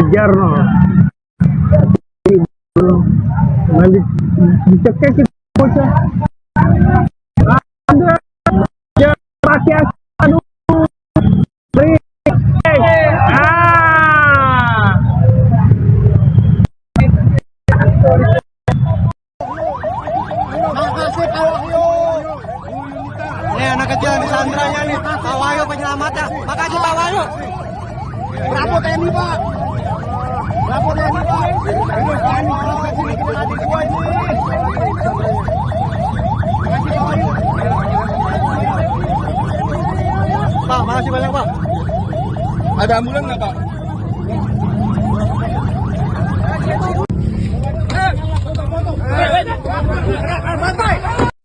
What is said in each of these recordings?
ajar no. Mandi dicekek itu bocah. Ada ajar pakai aduh. Makasih Pak Wahyu. Nih anak kecil di sandranya nih, Pak Wahyu penyelamatnya. Makasih Pak Wahyu. Bravo TNI Pak. Bravo TNI Pak. Pak, makasih banyak Pak. Ada ambulan nggak Pak?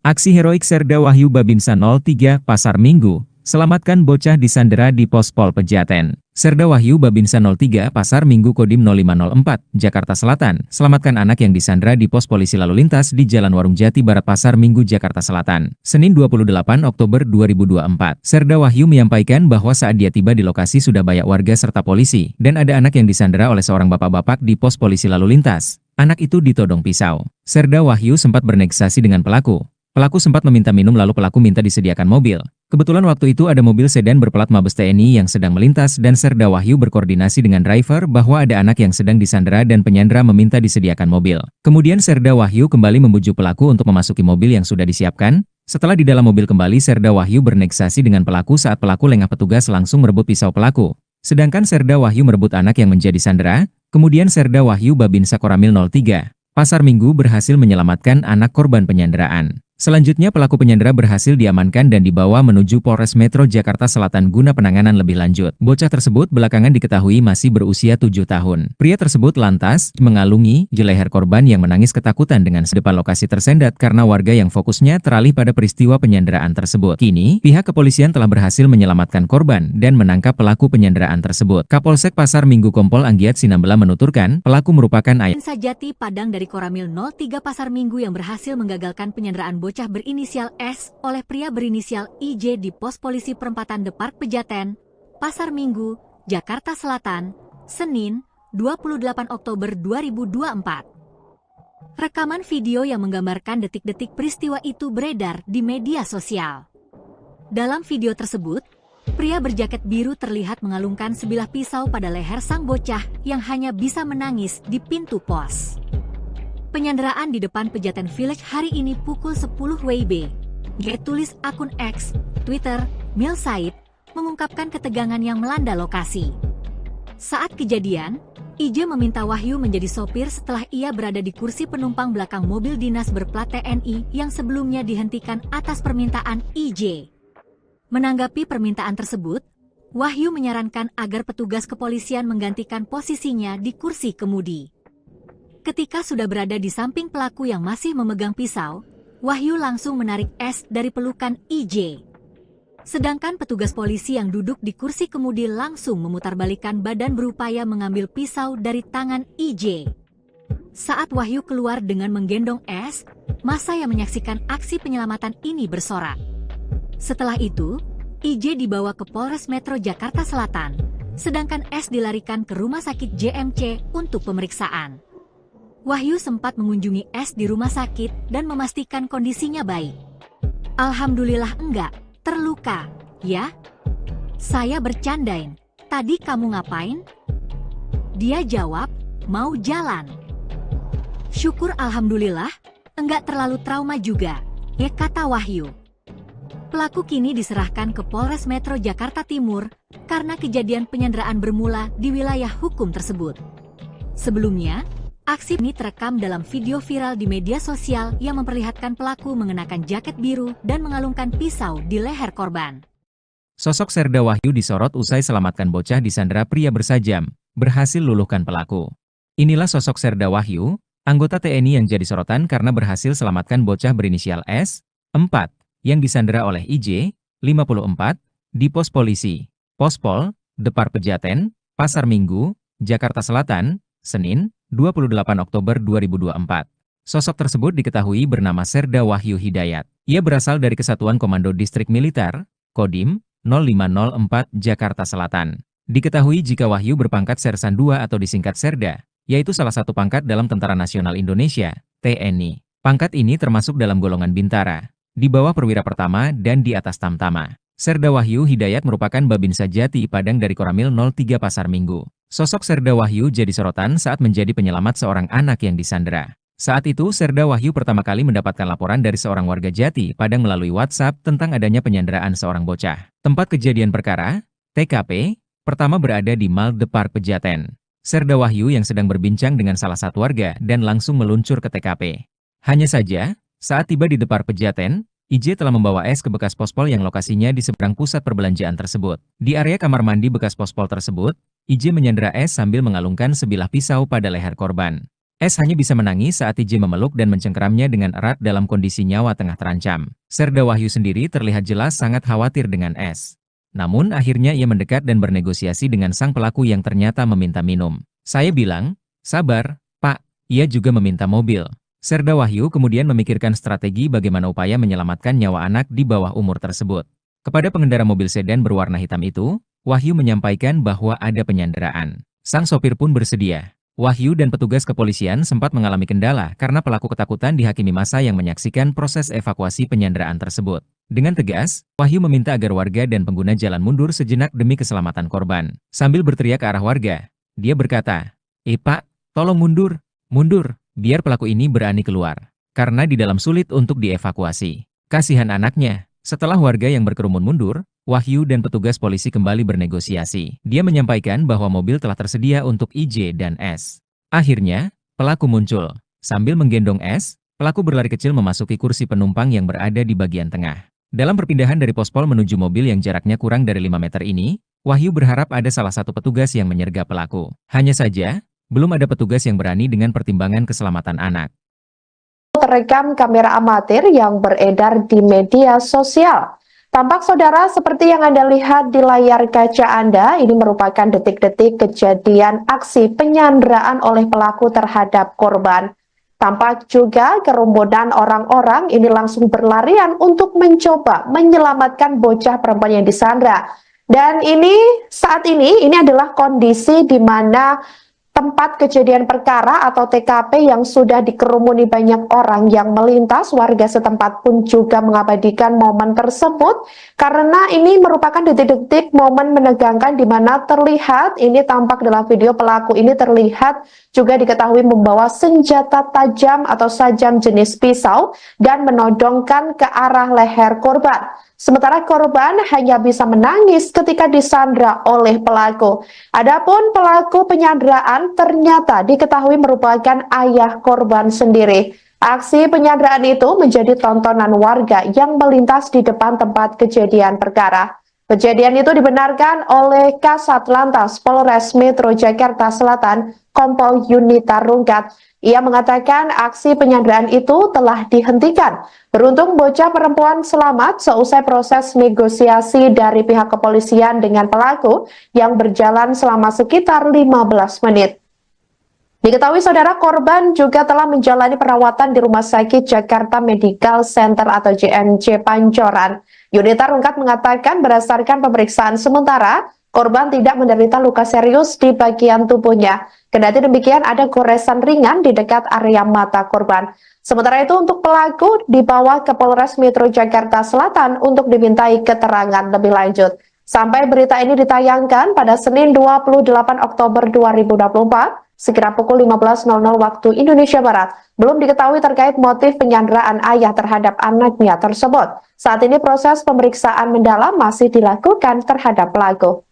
Aksi heroik Serda Wahyu Babinsa 03 Pasar Minggu, selamatkan bocah disandera di pos Pol Pejaten. Serda Wahyu Babinsa 03 Pasar Minggu Kodim 0504, Jakarta Selatan, selamatkan anak yang disandera di pos polisi lalu lintas di Jalan Warung Jati Barat Pasar Minggu, Jakarta Selatan, Senin 28 Oktober 2024. Serda Wahyu menyampaikan bahwa saat dia tiba di lokasi sudah banyak warga serta polisi, dan ada anak yang disandera oleh seorang bapak-bapak di pos polisi lalu lintas. Anak itu ditodong pisau. Serda Wahyu sempat bernegosiasi dengan pelaku. Pelaku sempat meminta minum lalu pelaku minta disediakan mobil. Kebetulan waktu itu ada mobil sedan berplat Mabes TNI yang sedang melintas dan Serda Wahyu berkoordinasi dengan driver bahwa ada anak yang sedang disandera dan penyandera meminta disediakan mobil. Kemudian Serda Wahyu kembali membujuk pelaku untuk memasuki mobil yang sudah disiapkan. Setelah di dalam mobil kembali, Serda Wahyu bernegosiasi dengan pelaku saat pelaku lengah, petugas langsung merebut pisau pelaku. Sedangkan Serda Wahyu merebut anak yang menjadi sandera. Kemudian Serda Wahyu Babinsa Koramil 03 Pasar Minggu berhasil menyelamatkan anak korban penyanderaan. Selanjutnya pelaku penyandera berhasil diamankan dan dibawa menuju Polres Metro Jakarta Selatan guna penanganan lebih lanjut. Bocah tersebut belakangan diketahui masih berusia 7 tahun. Pria tersebut lantas mengalungi leher korban yang menangis ketakutan dengan depan lokasi tersendat karena warga yang fokusnya teralih pada peristiwa penyanderaan tersebut. Kini, pihak kepolisian telah berhasil menyelamatkan korban dan menangkap pelaku penyanderaan tersebut. Kapolsek Pasar Minggu Kompol Anggiat Sinambela menuturkan, pelaku merupakan ayah Jati Padang dari Koramil 03 Pasar Minggu yang berhasil menggagalkan penyanderaan bocah berinisial S oleh pria berinisial IJ di pos polisi perempatan Depark Pejaten, Pasar Minggu, Jakarta Selatan, Senin, 28 Oktober 2024. Rekaman video yang menggambarkan detik-detik peristiwa itu beredar di media sosial. Dalam video tersebut, pria berjaket biru terlihat mengalungkan sebilah pisau pada leher sang bocah yang hanya bisa menangis di pintu pos. Penyanderaan di depan Pejaten Village hari ini pukul 10 WIB. Tulis akun X, Twitter, Mil Said, mengungkapkan ketegangan yang melanda lokasi. Saat kejadian, IJ meminta Wahyu menjadi sopir setelah ia berada di kursi penumpang belakang mobil dinas berplat TNI yang sebelumnya dihentikan atas permintaan IJ. Menanggapi permintaan tersebut, Wahyu menyarankan agar petugas kepolisian menggantikan posisinya di kursi kemudi. Ketika sudah berada di samping pelaku yang masih memegang pisau, Wahyu langsung menarik S dari pelukan IJ. Sedangkan petugas polisi yang duduk di kursi kemudi langsung memutarbalikkan badan berupaya mengambil pisau dari tangan IJ. Saat Wahyu keluar dengan menggendong S, massa yang menyaksikan aksi penyelamatan ini bersorak. Setelah itu, IJ dibawa ke Polres Metro Jakarta Selatan, sedangkan S dilarikan ke Rumah Sakit JMC untuk pemeriksaan. Wahyu sempat mengunjungi S di rumah sakit dan memastikan kondisinya baik. Alhamdulillah enggak terluka, ya? Saya bercandain, tadi kamu ngapain? Dia jawab, mau jalan. Syukur alhamdulillah, enggak terlalu trauma juga, ya kata Wahyu. Pelaku kini diserahkan ke Polres Metro Jakarta Timur karena kejadian penyanderaan bermula di wilayah hukum tersebut. Sebelumnya, aksi ini terekam dalam video viral di media sosial yang memperlihatkan pelaku mengenakan jaket biru dan mengalungkan pisau di leher korban. Sosok Serda Wahyu disorot usai selamatkan bocah disandera pria bersajam, berhasil luluhkan pelaku. Inilah sosok Serda Wahyu, anggota TNI yang jadi sorotan karena berhasil selamatkan bocah berinisial S, 4, yang disandera oleh IJ, 54, di pos polisi, Pospol, Depark Pejaten, Pasar Minggu, Jakarta Selatan, Senin, 28 Oktober 2024. Sosok tersebut diketahui bernama Serda Wahyu Hidayat. Ia berasal dari Kesatuan Komando Distrik Militer, Kodim 0504 Jakarta Selatan. Diketahui jika Wahyu berpangkat Sersan II atau disingkat Serda, yaitu salah satu pangkat dalam Tentara Nasional Indonesia, TNI. Pangkat ini termasuk dalam golongan Bintara, di bawah Perwira Pertama dan di atas Tamtama. Serda Wahyu Hidayat merupakan Babinsa Jati Padang dari Koramil 03 Pasar Minggu. Sosok Serda Wahyu jadi sorotan saat menjadi penyelamat seorang anak yang disandera. Saat itu, Serda Wahyu pertama kali mendapatkan laporan dari seorang warga Jati Padang melalui WhatsApp tentang adanya penyanderaan seorang bocah. Tempat kejadian perkara, TKP, pertama berada di Malde Park Pejaten. Serda Wahyu yang sedang berbincang dengan salah satu warga dan langsung meluncur ke TKP. Hanya saja, saat tiba di Depar Pejaten, IJ telah membawa S ke bekas pospol yang lokasinya di seberang pusat perbelanjaan tersebut. Di area kamar mandi bekas pospol tersebut, IJ menyandera S sambil mengalungkan sebilah pisau pada leher korban. S hanya bisa menangis saat IJ memeluk dan mencengkeramnya dengan erat dalam kondisi nyawa tengah terancam. Serda Wahyu sendiri terlihat jelas sangat khawatir dengan S. Namun akhirnya ia mendekat dan bernegosiasi dengan sang pelaku yang ternyata meminta minum. Saya bilang, sabar, Pak, ia juga meminta mobil. Serda Wahyu kemudian memikirkan strategi bagaimana upaya menyelamatkan nyawa anak di bawah umur tersebut. Kepada pengendara mobil sedan berwarna hitam itu, Wahyu menyampaikan bahwa ada penyanderaan. Sang sopir pun bersedia. Wahyu dan petugas kepolisian sempat mengalami kendala karena pelaku ketakutan dihakimi massa yang menyaksikan proses evakuasi penyanderaan tersebut. Dengan tegas, Wahyu meminta agar warga dan pengguna jalan mundur sejenak demi keselamatan korban. Sambil berteriak ke arah warga, dia berkata, Pak, tolong mundur, mundur. Biar pelaku ini berani keluar, karena di dalam sulit untuk dievakuasi. Kasihan anaknya. Setelah warga yang berkerumun mundur, Wahyu dan petugas polisi kembali bernegosiasi. Dia menyampaikan bahwa mobil telah tersedia untuk IJ dan S. Akhirnya, pelaku muncul. Sambil menggendong S, pelaku berlari kecil memasuki kursi penumpang yang berada di bagian tengah. Dalam perpindahan dari pospol menuju mobil yang jaraknya kurang dari 5 meter ini, Wahyu berharap ada salah satu petugas yang menyergap pelaku. Hanya saja, belum ada petugas yang berani dengan pertimbangan keselamatan anak. Terekam kamera amatir yang beredar di media sosial. Tampak saudara seperti yang Anda lihat di layar kaca Anda, ini merupakan detik-detik kejadian aksi penyanderaan oleh pelaku terhadap korban. Tampak juga kerumunan orang-orang ini langsung berlarian untuk mencoba menyelamatkan bocah perempuan yang disandra. Dan saat ini adalah kondisi di mana tempat kejadian perkara atau TKP yang sudah dikerumuni banyak orang yang melintas. Warga setempat pun juga mengabadikan momen tersebut karena ini merupakan detik-detik momen menegangkan di mana terlihat, ini tampak dalam video pelaku ini terlihat juga diketahui membawa senjata tajam atau sajam jenis pisau dan menodongkan ke arah leher korban. Sementara korban hanya bisa menangis ketika disandra oleh pelaku. Adapun pelaku penyanderaan ternyata diketahui merupakan ayah korban sendiri. Aksi penyanderaan itu menjadi tontonan warga yang melintas di depan tempat kejadian perkara. Kejadian itu dibenarkan oleh Kasat Lantas Polres Metro Jakarta Selatan, Kompol Yunita Rungkat. Ia mengatakan aksi penyanderaan itu telah dihentikan. Beruntung bocah perempuan selamat seusai proses negosiasi dari pihak kepolisian dengan pelaku yang berjalan selama sekitar 15 menit. Diketahui saudara korban juga telah menjalani perawatan di Rumah Sakit Jakarta Medical Center atau JMC Pancoran. Yunita Rungkat mengatakan berdasarkan pemeriksaan sementara, korban tidak menderita luka serius di bagian tubuhnya. Kendati demikian ada goresan ringan di dekat area mata korban. Sementara itu untuk pelaku dibawa ke Polres Metro Jakarta Selatan untuk dimintai keterangan lebih lanjut. Sampai berita ini ditayangkan pada Senin 28 Oktober 2024, sekira pukul 15.00 waktu Indonesia Barat, belum diketahui terkait motif penyanderaan ayah terhadap anaknya tersebut. Saat ini proses pemeriksaan mendalam masih dilakukan terhadap pelaku.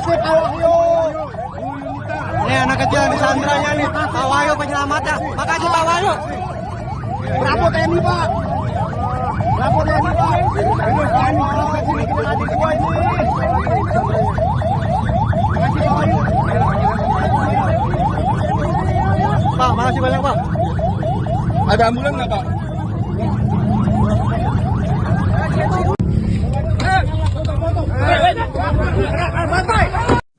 Makasih Pak Wahyu. Ini anak kecil yang disandranya nih. Pak Wahyu penyelamatnya. Makasih Pak Wahyu. Bravo TNI Pak. Bravo TNI Pak. Ini adik gua ini. Makasih Pak Wahyu. Pak, makasih banyak Pak. Ada ambulan nggak Pak?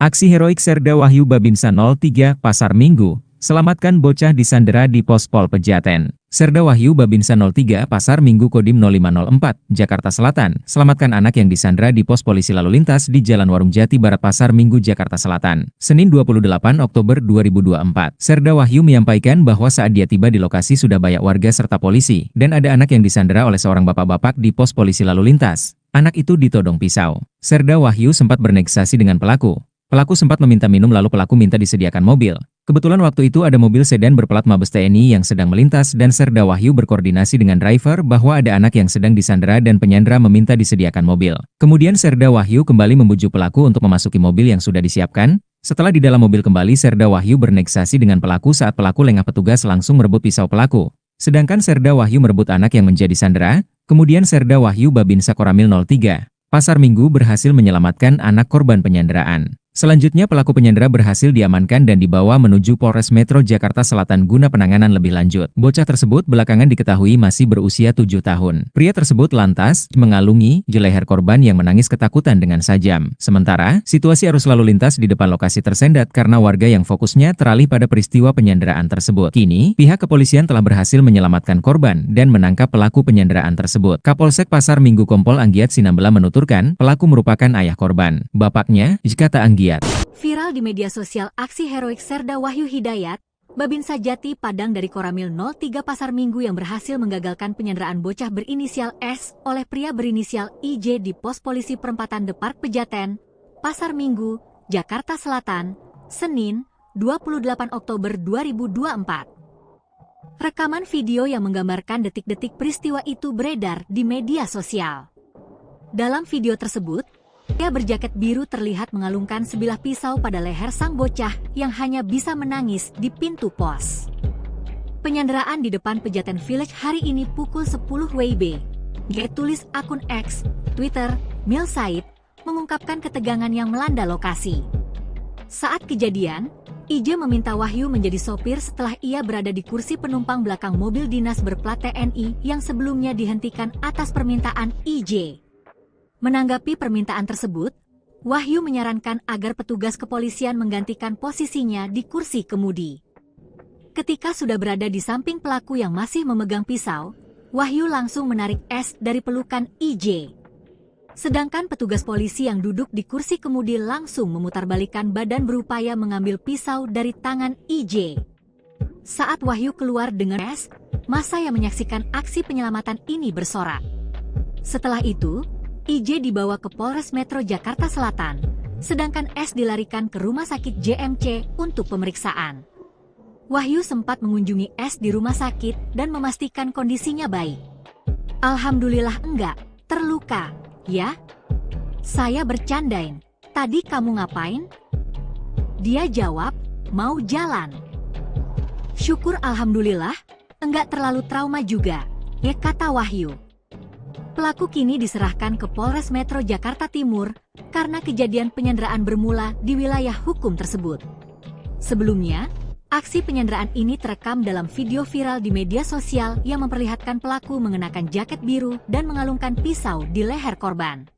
Aksi heroik Serda Wahyu Babinsa 03 Pasar Minggu, selamatkan bocah disandera di Pospol Pejaten. Serda Wahyu Babinsa 03 Pasar Minggu Kodim 0504, Jakarta Selatan, selamatkan anak yang disandera di pos polisi lalu lintas di Jalan Warung Jati Barat Pasar Minggu, Jakarta Selatan, Senin 28 Oktober 2024. Serda Wahyu menyampaikan bahwa saat dia tiba di lokasi sudah banyak warga serta polisi, dan ada anak yang disandera oleh seorang bapak-bapak di pos polisi lalu lintas. Anak itu ditodong pisau. Serda Wahyu sempat bernegosiasi dengan pelaku. Pelaku sempat meminta minum lalu pelaku minta disediakan mobil. Kebetulan waktu itu ada mobil sedan berplat Mabes TNI yang sedang melintas dan Serda Wahyu berkoordinasi dengan driver bahwa ada anak yang sedang disandera dan penyandera meminta disediakan mobil. Kemudian Serda Wahyu kembali membujuk pelaku untuk memasuki mobil yang sudah disiapkan. Setelah di dalam mobil kembali, Serda Wahyu bernegosiasi dengan pelaku saat pelaku lengah petugas langsung merebut pisau pelaku. Sedangkan Serda Wahyu merebut anak yang menjadi sandera. Kemudian Serda Wahyu Babinsa Koramil 03 Pasar Minggu berhasil menyelamatkan anak korban penyanderaan. Selanjutnya pelaku penyandera berhasil diamankan dan dibawa menuju Polres Metro Jakarta Selatan guna penanganan lebih lanjut. Bocah tersebut belakangan diketahui masih berusia 7 tahun. Pria tersebut lantas mengalungi leher korban yang menangis ketakutan dengan sajam. Sementara, situasi arus lalu lintas di depan lokasi tersendat karena warga yang fokusnya teralih pada peristiwa penyanderaan tersebut. Kini, pihak kepolisian telah berhasil menyelamatkan korban dan menangkap pelaku penyanderaan tersebut. Kapolsek Pasar Minggu Kompol Anggiat Sinambela menuturkan, pelaku merupakan ayah korban. Bapaknya, kata Anggiat. Viral di media sosial aksi heroik Serda Wahyu Hidayat, Babinsa Jati Padang dari Koramil 03 Pasar Minggu yang berhasil menggagalkan penyanderaan bocah berinisial S oleh pria berinisial IJ di pos polisi perempatan Depar Pejaten, Pasar Minggu, Jakarta Selatan, Senin, 28 Oktober 2024. Rekaman video yang menggambarkan detik-detik peristiwa itu beredar di media sosial. Dalam video tersebut, pria berjaket biru terlihat mengalungkan sebilah pisau pada leher sang bocah yang hanya bisa menangis di pintu pos. Penyanderaan di depan Pejaten Village hari ini pukul 10 WIB. Tulis akun X, Twitter, Mil Said, mengungkapkan ketegangan yang melanda lokasi. Saat kejadian, IJ meminta Wahyu menjadi sopir setelah ia berada di kursi penumpang belakang mobil dinas berplat TNI yang sebelumnya dihentikan atas permintaan IJ. Menanggapi permintaan tersebut, Wahyu menyarankan agar petugas kepolisian menggantikan posisinya di kursi kemudi. Ketika sudah berada di samping pelaku yang masih memegang pisau, Wahyu langsung menarik S dari pelukan IJ. Sedangkan petugas polisi yang duduk di kursi kemudi langsung memutarbalikkan badan berupaya mengambil pisau dari tangan IJ. Saat Wahyu keluar dengan S, massa yang menyaksikan aksi penyelamatan ini bersorak. Setelah itu, IJ dibawa ke Polres Metro Jakarta Selatan, sedangkan S dilarikan ke Rumah Sakit JMC untuk pemeriksaan. Wahyu sempat mengunjungi S di rumah sakit dan memastikan kondisinya baik. Alhamdulillah enggak, terluka, ya? Saya bercandain, tadi kamu ngapain? Dia jawab, mau jalan. Syukur alhamdulillah, enggak terlalu trauma juga, ya kata Wahyu. Pelaku kini diserahkan ke Polres Metro Jakarta Timur karena kejadian penyanderaan bermula di wilayah hukum tersebut. Sebelumnya, aksi penyanderaan ini terekam dalam video viral di media sosial yang memperlihatkan pelaku mengenakan jaket biru dan mengalungkan pisau di leher korban.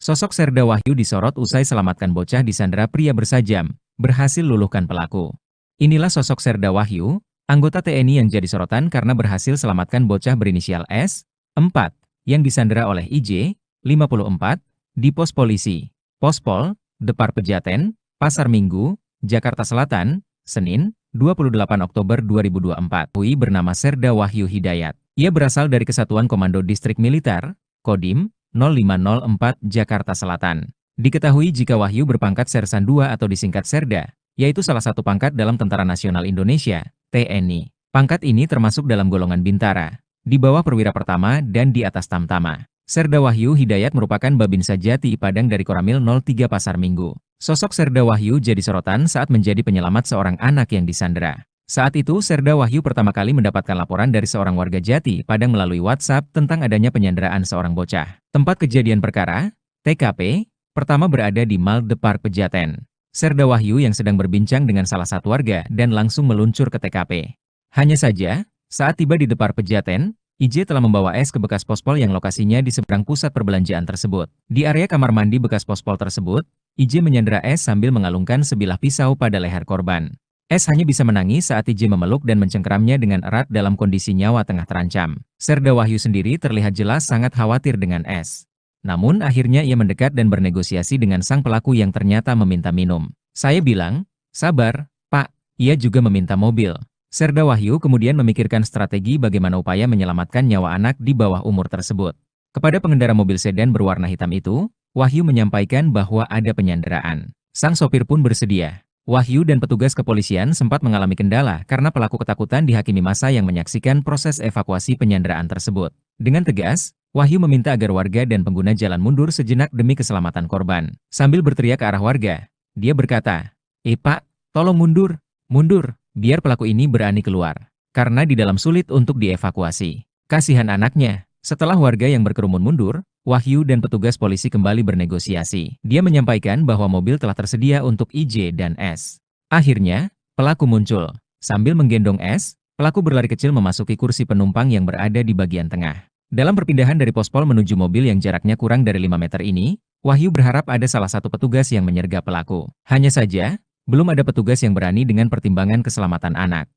Sosok Serda Wahyu disorot usai selamatkan bocah disandera pria bersajam, berhasil luluhkan pelaku. Inilah sosok Serda Wahyu, anggota TNI yang jadi sorotan karena berhasil selamatkan bocah berinisial S, 4, yang disandera oleh IJ, 54, di pos polisi, Pospol, Depar Pejaten, Pasar Minggu, Jakarta Selatan, Senin, 28 Oktober 2024. UI bernama Serda Wahyu Hidayat. Ia berasal dari Kesatuan Komando Distrik Militer, Kodim, 0504, Jakarta Selatan. Diketahui jika Wahyu berpangkat Sersan II atau disingkat Serda, yaitu salah satu pangkat dalam Tentara Nasional Indonesia, TNI. Pangkat ini termasuk dalam golongan Bintara, di bawah Perwira Pertama dan di atas Tamtama. Serda Wahyu Hidayat merupakan Babinsa Jati Padang dari Koramil 03 Pasar Minggu. Sosok Serda Wahyu jadi sorotan saat menjadi penyelamat seorang anak yang disandera. Saat itu, Serda Wahyu pertama kali mendapatkan laporan dari seorang warga Jati Padang melalui WhatsApp tentang adanya penyanderaan seorang bocah. Tempat kejadian perkara, TKP, pertama berada di Malde Park Pejaten. Serda Wahyu yang sedang berbincang dengan salah satu warga dan langsung meluncur ke TKP. Hanya saja, saat tiba di Depar Pejaten, IJ telah membawa S ke bekas pospol yang lokasinya di seberang pusat perbelanjaan tersebut. Di area kamar mandi bekas pospol tersebut, IJ menyandera S sambil mengalungkan sebilah pisau pada leher korban. S hanya bisa menangis saat IJ memeluk dan mencengkeramnya dengan erat dalam kondisi nyawa tengah terancam. Serda Wahyu sendiri terlihat jelas sangat khawatir dengan S. Namun akhirnya ia mendekat dan bernegosiasi dengan sang pelaku yang ternyata meminta minum. Saya bilang, sabar, Pak, ia juga meminta mobil. Serda Wahyu kemudian memikirkan strategi bagaimana upaya menyelamatkan nyawa anak di bawah umur tersebut. Kepada pengendara mobil sedan berwarna hitam itu, Wahyu menyampaikan bahwa ada penyanderaan. Sang sopir pun bersedia. Wahyu dan petugas kepolisian sempat mengalami kendala karena pelaku ketakutan dihakimi massa yang menyaksikan proses evakuasi penyanderaan tersebut. Dengan tegas, Wahyu meminta agar warga dan pengguna jalan mundur sejenak demi keselamatan korban. Sambil berteriak ke arah warga, dia berkata, Pak, tolong mundur, mundur. Biar pelaku ini berani keluar, karena di dalam sulit untuk dievakuasi. Kasihan anaknya. Setelah warga yang berkerumun mundur, Wahyu dan petugas polisi kembali bernegosiasi. Dia menyampaikan bahwa mobil telah tersedia untuk IJ dan S. Akhirnya, pelaku muncul. Sambil menggendong S, pelaku berlari kecil memasuki kursi penumpang yang berada di bagian tengah. Dalam perpindahan dari pospol menuju mobil yang jaraknya kurang dari 5 meter ini, Wahyu berharap ada salah satu petugas yang menyergap pelaku. Hanya saja, belum ada petugas yang berani dengan pertimbangan keselamatan anak.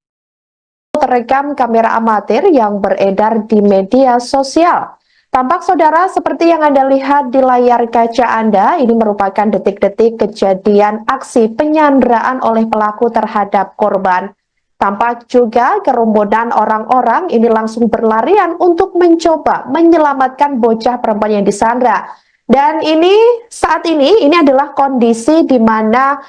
Terekam kamera amatir yang beredar di media sosial. Tampak saudara seperti yang Anda lihat di layar kaca Anda, ini merupakan detik-detik kejadian aksi penyanderaan oleh pelaku terhadap korban. Tampak juga kerumunan orang-orang ini langsung berlarian untuk mencoba menyelamatkan bocah perempuan yang disandra. Dan saat ini adalah kondisi di mana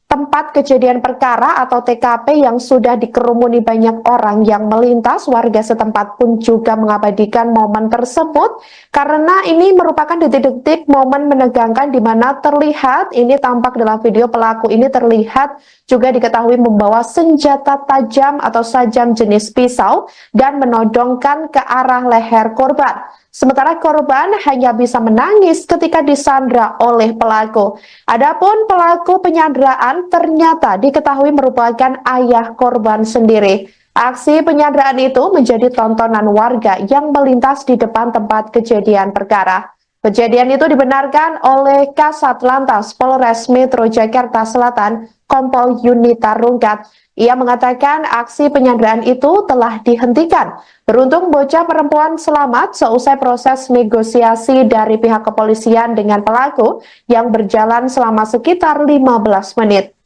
tempat kejadian perkara atau TKP yang sudah dikerumuni banyak orang yang melintas. Warga setempat pun juga mengabadikan momen tersebut karena ini merupakan detik-detik momen menegangkan di mana terlihat, ini tampak dalam video pelaku ini terlihat juga diketahui membawa senjata tajam atau sajam jenis pisau dan menodongkan ke arah leher korban. Sementara korban hanya bisa menangis ketika disandra oleh pelaku. Adapun pelaku penyanderaan ternyata diketahui merupakan ayah korban sendiri. Aksi penyanderaan itu menjadi tontonan warga yang melintas di depan tempat kejadian perkara. Kejadian itu dibenarkan oleh Kasat Lantas Polres Metro Jakarta Selatan, Kompol Yunita Rungkat. Ia mengatakan aksi penyanderaan itu telah dihentikan. Beruntung bocah perempuan selamat seusai proses negosiasi dari pihak kepolisian dengan pelaku yang berjalan selama sekitar 15 menit.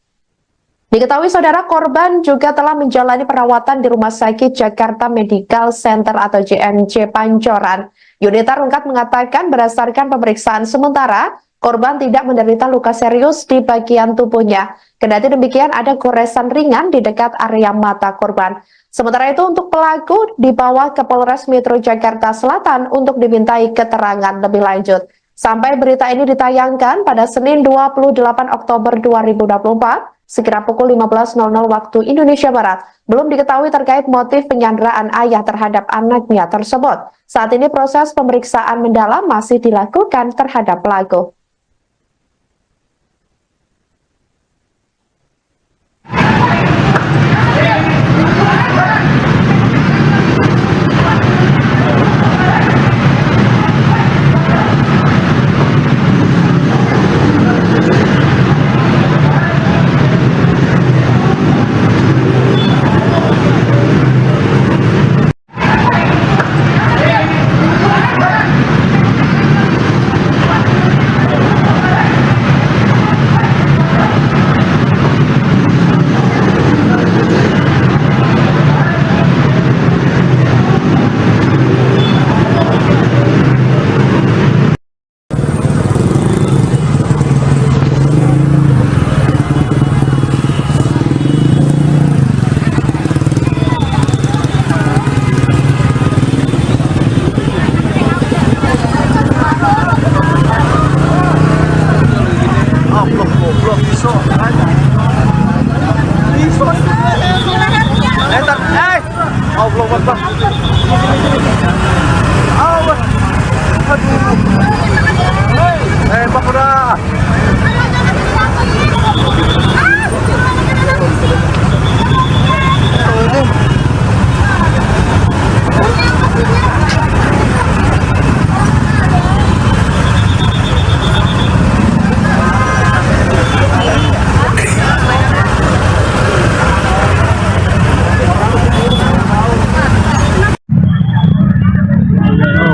Diketahui saudara korban juga telah menjalani perawatan di Rumah Sakit Jakarta Medical Center atau JMC Pancoran. Yunita Rungkat mengatakan berdasarkan pemeriksaan sementara, korban tidak menderita luka serius di bagian tubuhnya. Kendati demikian ada goresan ringan di dekat area mata korban. Sementara itu untuk pelaku dibawa ke Polres Metro Jakarta Selatan untuk dimintai keterangan lebih lanjut. Sampai berita ini ditayangkan pada Senin 28 Oktober 2024, sekira pukul 15.00 waktu Indonesia Barat, belum diketahui terkait motif penyanderaan ayah terhadap anaknya tersebut. Saat ini proses pemeriksaan mendalam masih dilakukan terhadap pelaku. Goblok iso. Iso. Allah Akbar. Allah. Aduh. Pak udah.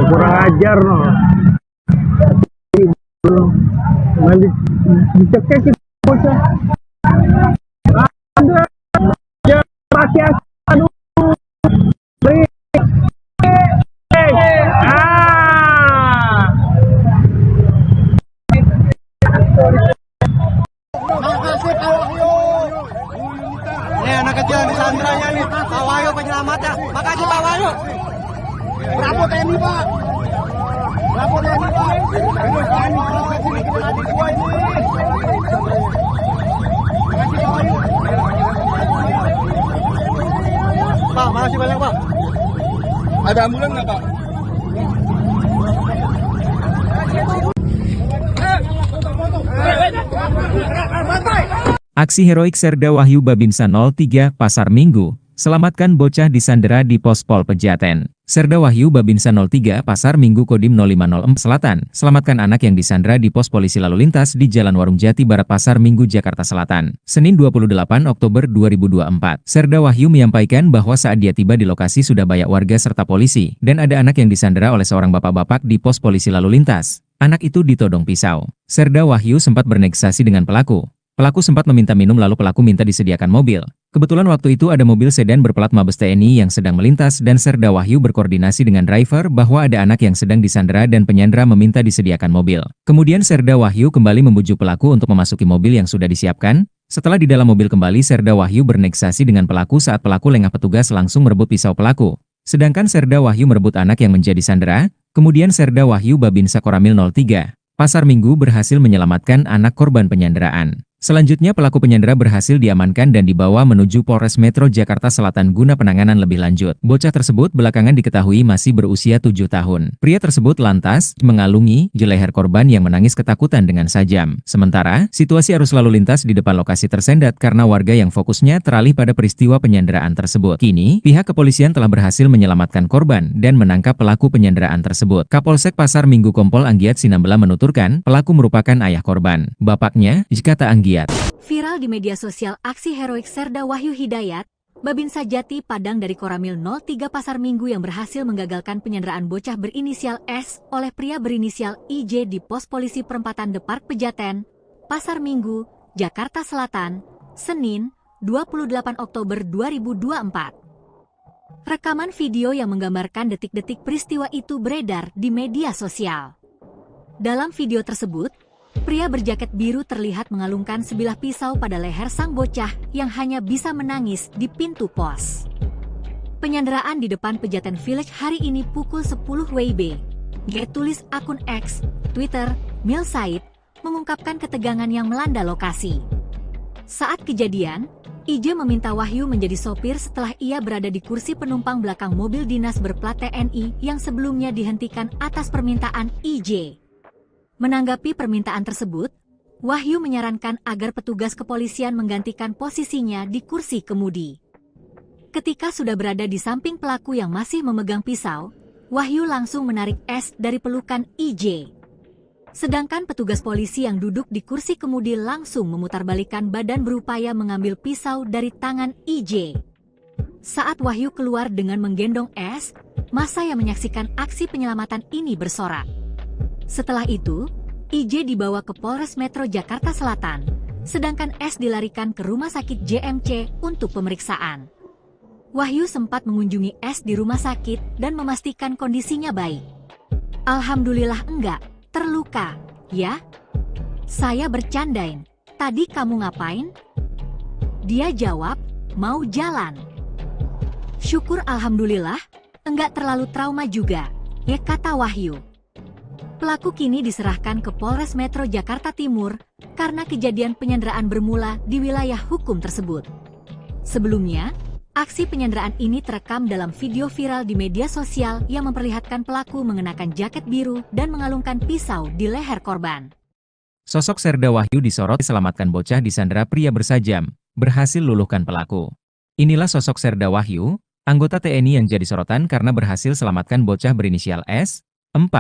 Kurang ajar no. Nanti dicekek kita bocah. Ada ya pakai aduh. Makasih Pak Wahyu. Nih anak kecil di sandranya nih. Pak Wahyu penyelamatnya. Makasih Pak Wahyu. Bravo TNI Pak. Bravo TNI Pak. Ini adik gua ini. Makasih Pak Wahyu. Pak, makasih banyak Pak. Ada ambulan nggak Pak? Aksi heroik Serda Wahyu Babinsa 03 Pasar Minggu, selamatkan bocah disandera di pos Pol Pejaten. Serda Wahyu Babinsa 03 Pasar Minggu Kodim 0504 Selatan, selamatkan anak yang disandera di pos polisi lalu lintas di Jalan Warung Jati Barat Pasar Minggu Jakarta Selatan, Senin 28 Oktober 2024. Serda Wahyu menyampaikan bahwa saat dia tiba di lokasi sudah banyak warga serta polisi, dan ada anak yang disandera oleh seorang bapak-bapak di pos polisi lalu lintas. Anak itu ditodong pisau. Serda Wahyu sempat bernegosiasi dengan pelaku. Pelaku sempat meminta minum lalu pelaku minta disediakan mobil. Kebetulan waktu itu ada mobil sedan berplat Mabes TNI yang sedang melintas dan Serda Wahyu berkoordinasi dengan driver bahwa ada anak yang sedang disandera dan penyandera meminta disediakan mobil. Kemudian Serda Wahyu kembali membujuk pelaku untuk memasuki mobil yang sudah disiapkan. Setelah di dalam mobil kembali, Serda Wahyu bernegosiasi dengan pelaku saat pelaku lengah petugas langsung merebut pisau pelaku. Sedangkan Serda Wahyu merebut anak yang menjadi sandera. Kemudian Serda Wahyu Babinsa Koramil 03 Pasar Minggu berhasil menyelamatkan anak korban penyanderaan. Selanjutnya pelaku penyandera berhasil diamankan dan dibawa menuju Polres Metro Jakarta Selatan guna penanganan lebih lanjut. Bocah tersebut belakangan diketahui masih berusia 7 tahun. Pria tersebut lantas mengalungi leher korban yang menangis ketakutan dengan sajam. Sementara, situasi arus lalu lintas di depan lokasi tersendat karena warga yang fokusnya teralih pada peristiwa penyanderaan tersebut. Kini, pihak kepolisian telah berhasil menyelamatkan korban dan menangkap pelaku penyanderaan tersebut. Kapolsek Pasar Minggu Kompol Anggiat Sinambela menuturkan, pelaku merupakan ayah korban. Bapaknya, kata Anggiat. Viral di media sosial aksi heroik Serda Wahyu Hidayat, Babinsa Jati Padang dari Koramil 03 Pasar Minggu yang berhasil menggagalkan penyanderaan bocah berinisial S oleh pria berinisial IJ di pos polisi perempatan Depart Pejaten, Pasar Minggu, Jakarta Selatan, Senin, 28 Oktober 2024. Rekaman video yang menggambarkan detik-detik peristiwa itu beredar di media sosial. Dalam video tersebut, pria berjaket biru terlihat mengalungkan sebilah pisau pada leher sang bocah yang hanya bisa menangis di pintu pos. Penyanderaan di depan Pejaten Village hari ini pukul 10 WIB. Tulis akun X, Twitter, Mil Said, mengungkapkan ketegangan yang melanda lokasi. Saat kejadian, IJ meminta Wahyu menjadi sopir setelah ia berada di kursi penumpang belakang mobil dinas berplat TNI yang sebelumnya dihentikan atas permintaan IJ. Menanggapi permintaan tersebut, Wahyu menyarankan agar petugas kepolisian menggantikan posisinya di kursi kemudi. Ketika sudah berada di samping pelaku yang masih memegang pisau, Wahyu langsung menarik S dari pelukan IJ. Sedangkan petugas polisi yang duduk di kursi kemudi langsung memutarbalikkan badan berupaya mengambil pisau dari tangan IJ. Saat Wahyu keluar dengan menggendong S, massa yang menyaksikan aksi penyelamatan ini bersorak. Setelah itu, IJ dibawa ke Polres Metro Jakarta Selatan, sedangkan S dilarikan ke Rumah Sakit JMC untuk pemeriksaan. Wahyu sempat mengunjungi S di rumah sakit dan memastikan kondisinya baik. Alhamdulillah enggak, terluka, ya? Saya bercandain, tadi kamu ngapain? Dia jawab, mau jalan. Syukur alhamdulillah, enggak terlalu trauma juga, ya kata Wahyu. Pelaku kini diserahkan ke Polres Metro Jakarta Timur karena kejadian penyanderaan bermula di wilayah hukum tersebut. Sebelumnya, aksi penyanderaan ini terekam dalam video viral di media sosial yang memperlihatkan pelaku mengenakan jaket biru dan mengalungkan pisau di leher korban. Sosok Serda Wahyu disorot selamatkan bocah disandera pria bersajam, berhasil luluhkan pelaku. Inilah sosok Serda Wahyu, anggota TNI yang jadi sorotan karena berhasil selamatkan bocah berinisial S, 4,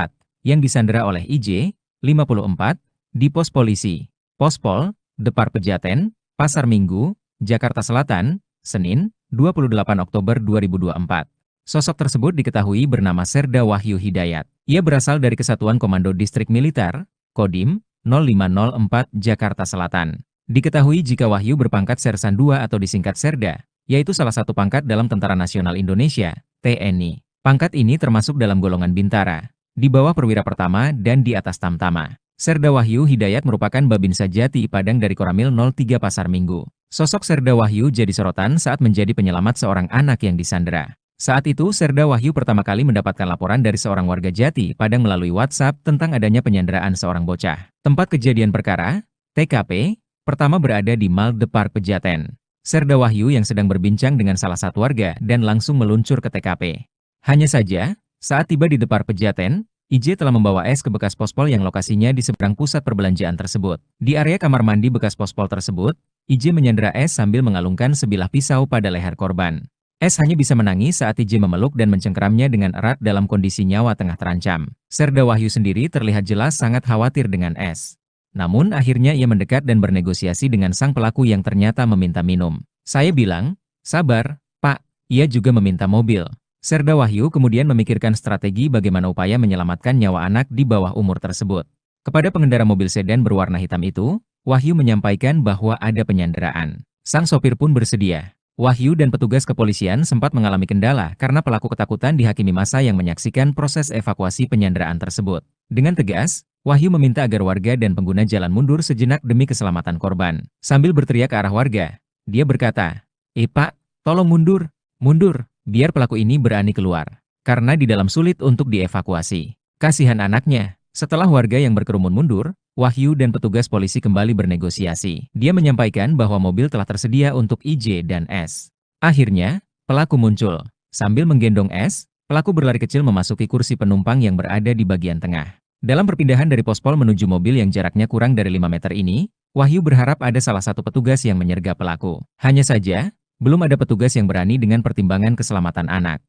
yang disandera oleh IJ, 54, di pos polisi, Pospol, Depar Pejaten, Pasar Minggu, Jakarta Selatan, Senin, 28 Oktober 2024. Sosok tersebut diketahui bernama Serda Wahyu Hidayat. Ia berasal dari Kesatuan Komando Distrik Militer, Kodim, 0504 Jakarta Selatan. Diketahui jika Wahyu berpangkat Sersan II atau disingkat Serda, yaitu salah satu pangkat dalam Tentara Nasional Indonesia, TNI. Pangkat ini termasuk dalam golongan Bintara, di bawah Perwira Pertama dan di atas Tamtama. Serda Wahyu Hidayat merupakan Babinsa Jati Padang dari Koramil 03 Pasar Minggu. Sosok Serda Wahyu jadi sorotan saat menjadi penyelamat seorang anak yang disandera. Saat itu, Serda Wahyu pertama kali mendapatkan laporan dari seorang warga Jati Padang melalui WhatsApp tentang adanya penyanderaan seorang bocah. Tempat kejadian perkara, TKP, pertama berada di Mal Depar Pejaten. Serda Wahyu yang sedang berbincang dengan salah satu warga dan langsung meluncur ke TKP. Hanya saja, saat tiba di Depar Pejaten, IJ telah membawa S ke bekas pospol yang lokasinya di seberang pusat perbelanjaan tersebut. Di area kamar mandi bekas pospol tersebut, IJ menyandera S sambil mengalungkan sebilah pisau pada leher korban. S hanya bisa menangis saat IJ memeluk dan mencengkeramnya dengan erat dalam kondisi nyawa tengah terancam. Serda Wahyu sendiri terlihat jelas sangat khawatir dengan S. Namun akhirnya ia mendekat dan bernegosiasi dengan sang pelaku yang ternyata meminta minum. Saya bilang, sabar, Pak. Ia juga meminta mobil. Serda Wahyu kemudian memikirkan strategi bagaimana upaya menyelamatkan nyawa anak di bawah umur tersebut. Kepada pengendara mobil sedan berwarna hitam itu, Wahyu menyampaikan bahwa ada penyanderaan. Sang sopir pun bersedia. Wahyu dan petugas kepolisian sempat mengalami kendala karena pelaku ketakutan dihakimi massa yang menyaksikan proses evakuasi penyanderaan tersebut. Dengan tegas, Wahyu meminta agar warga dan pengguna jalan mundur sejenak demi keselamatan korban. Sambil berteriak ke arah warga, dia berkata, Pak, tolong mundur, mundur, biar pelaku ini berani keluar. Karena di dalam sulit untuk dievakuasi. Kasihan anaknya. Setelah warga yang berkerumun mundur, Wahyu dan petugas polisi kembali bernegosiasi. Dia menyampaikan bahwa mobil telah tersedia untuk IJ dan S. Akhirnya, pelaku muncul. Sambil menggendong S, pelaku berlari kecil memasuki kursi penumpang yang berada di bagian tengah. Dalam perpindahan dari pospol menuju mobil yang jaraknya kurang dari 5 meter ini, Wahyu berharap ada salah satu petugas yang menyergap pelaku. Hanya saja, belum ada petugas yang berani dengan pertimbangan keselamatan anak.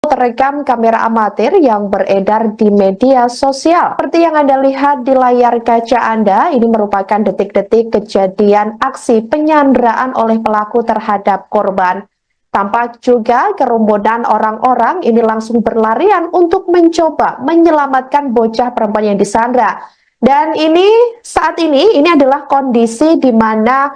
Terekam kamera amatir yang beredar di media sosial. Seperti yang Anda lihat di layar kaca Anda, ini merupakan detik-detik kejadian aksi penyanderaan oleh pelaku terhadap korban. Tampak juga kerumunan orang-orang ini langsung berlarian untuk mencoba menyelamatkan bocah perempuan yang disandra. Dan saat ini adalah kondisi di mana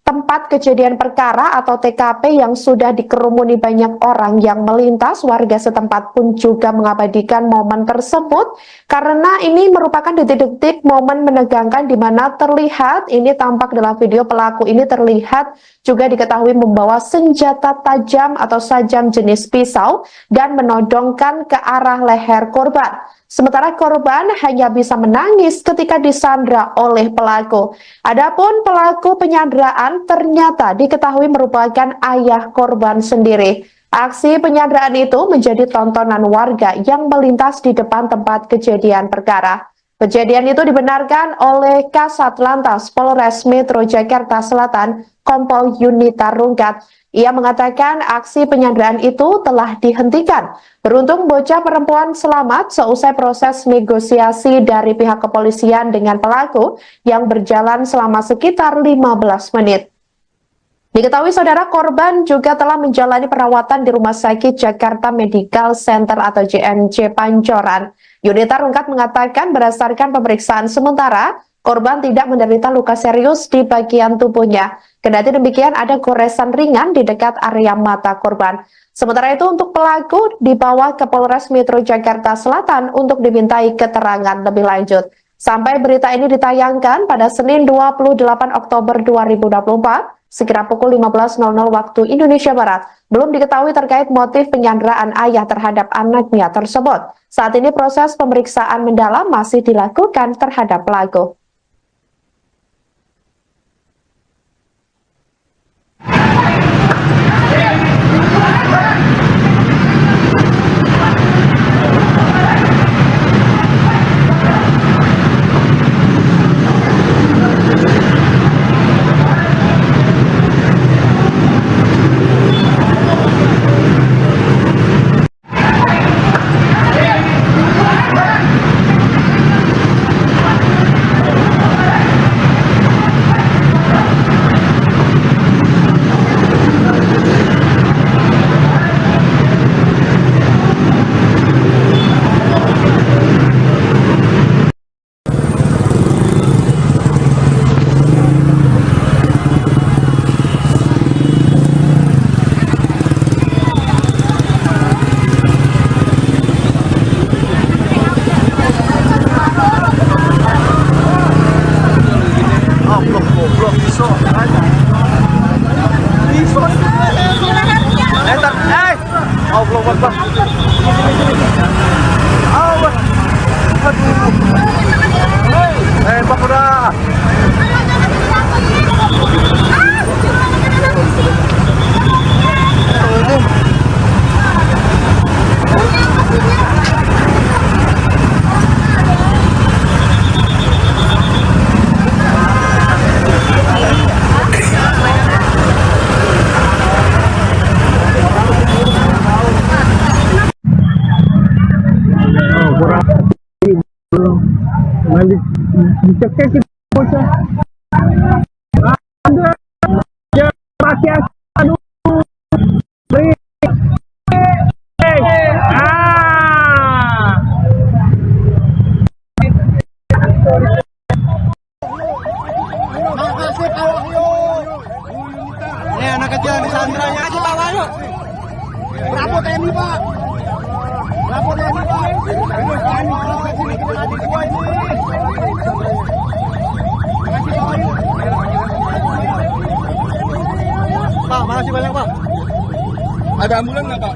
tempat kejadian perkara atau TKP yang sudah dikerumuni banyak orang yang melintas. Warga setempat pun juga mengabadikan momen tersebut karena ini merupakan detik-detik momen menegangkan di mana terlihat, ini tampak dalam video pelaku ini terlihat juga diketahui membawa senjata tajam atau sajam jenis pisau dan menodongkan ke arah leher korban. Sementara korban hanya bisa menangis ketika disandra oleh pelaku. Adapun pelaku penyanderaan ternyata diketahui merupakan ayah korban sendiri. Aksi penyanderaan itu menjadi tontonan warga yang melintas di depan tempat kejadian perkara. Kejadian itu dibenarkan oleh Kasat Lantas Polres Metro Jakarta Selatan, Kompol Yunita Rungkat. Ia mengatakan aksi penyanderaan itu telah dihentikan. Beruntung bocah perempuan selamat seusai proses negosiasi dari pihak kepolisian dengan pelaku yang berjalan selama sekitar 15 menit. Diketahui saudara korban juga telah menjalani perawatan di Rumah Sakit Jakarta Medical Center atau JMC Pancoran. Yunita Rungkat mengatakan berdasarkan pemeriksaan sementara, korban tidak menderita luka serius di bagian tubuhnya. Kendati demikian ada goresan ringan di dekat area mata korban. Sementara itu untuk pelaku dibawa ke Polres Metro Jakarta Selatan untuk dimintai keterangan lebih lanjut. Sampai berita ini ditayangkan pada Senin 28 Oktober 2024, sekira pukul 15.00 waktu Indonesia Barat. Belum diketahui terkait motif penyanderaan ayah terhadap anaknya tersebut. Saat ini proses pemeriksaan mendalam masih dilakukan terhadap pelaku. Diceknya kita bocah. Ada ya pakai aduh. Makasih Pak Wahyu. Nih anak kecil di sandranya aja Pak Wahyu. Berapa TNI Pak? Berapa TNI Pak? Sini kita adik gua ini. Pak, makasih banyak Pak. Ada ambulan nggak Pak?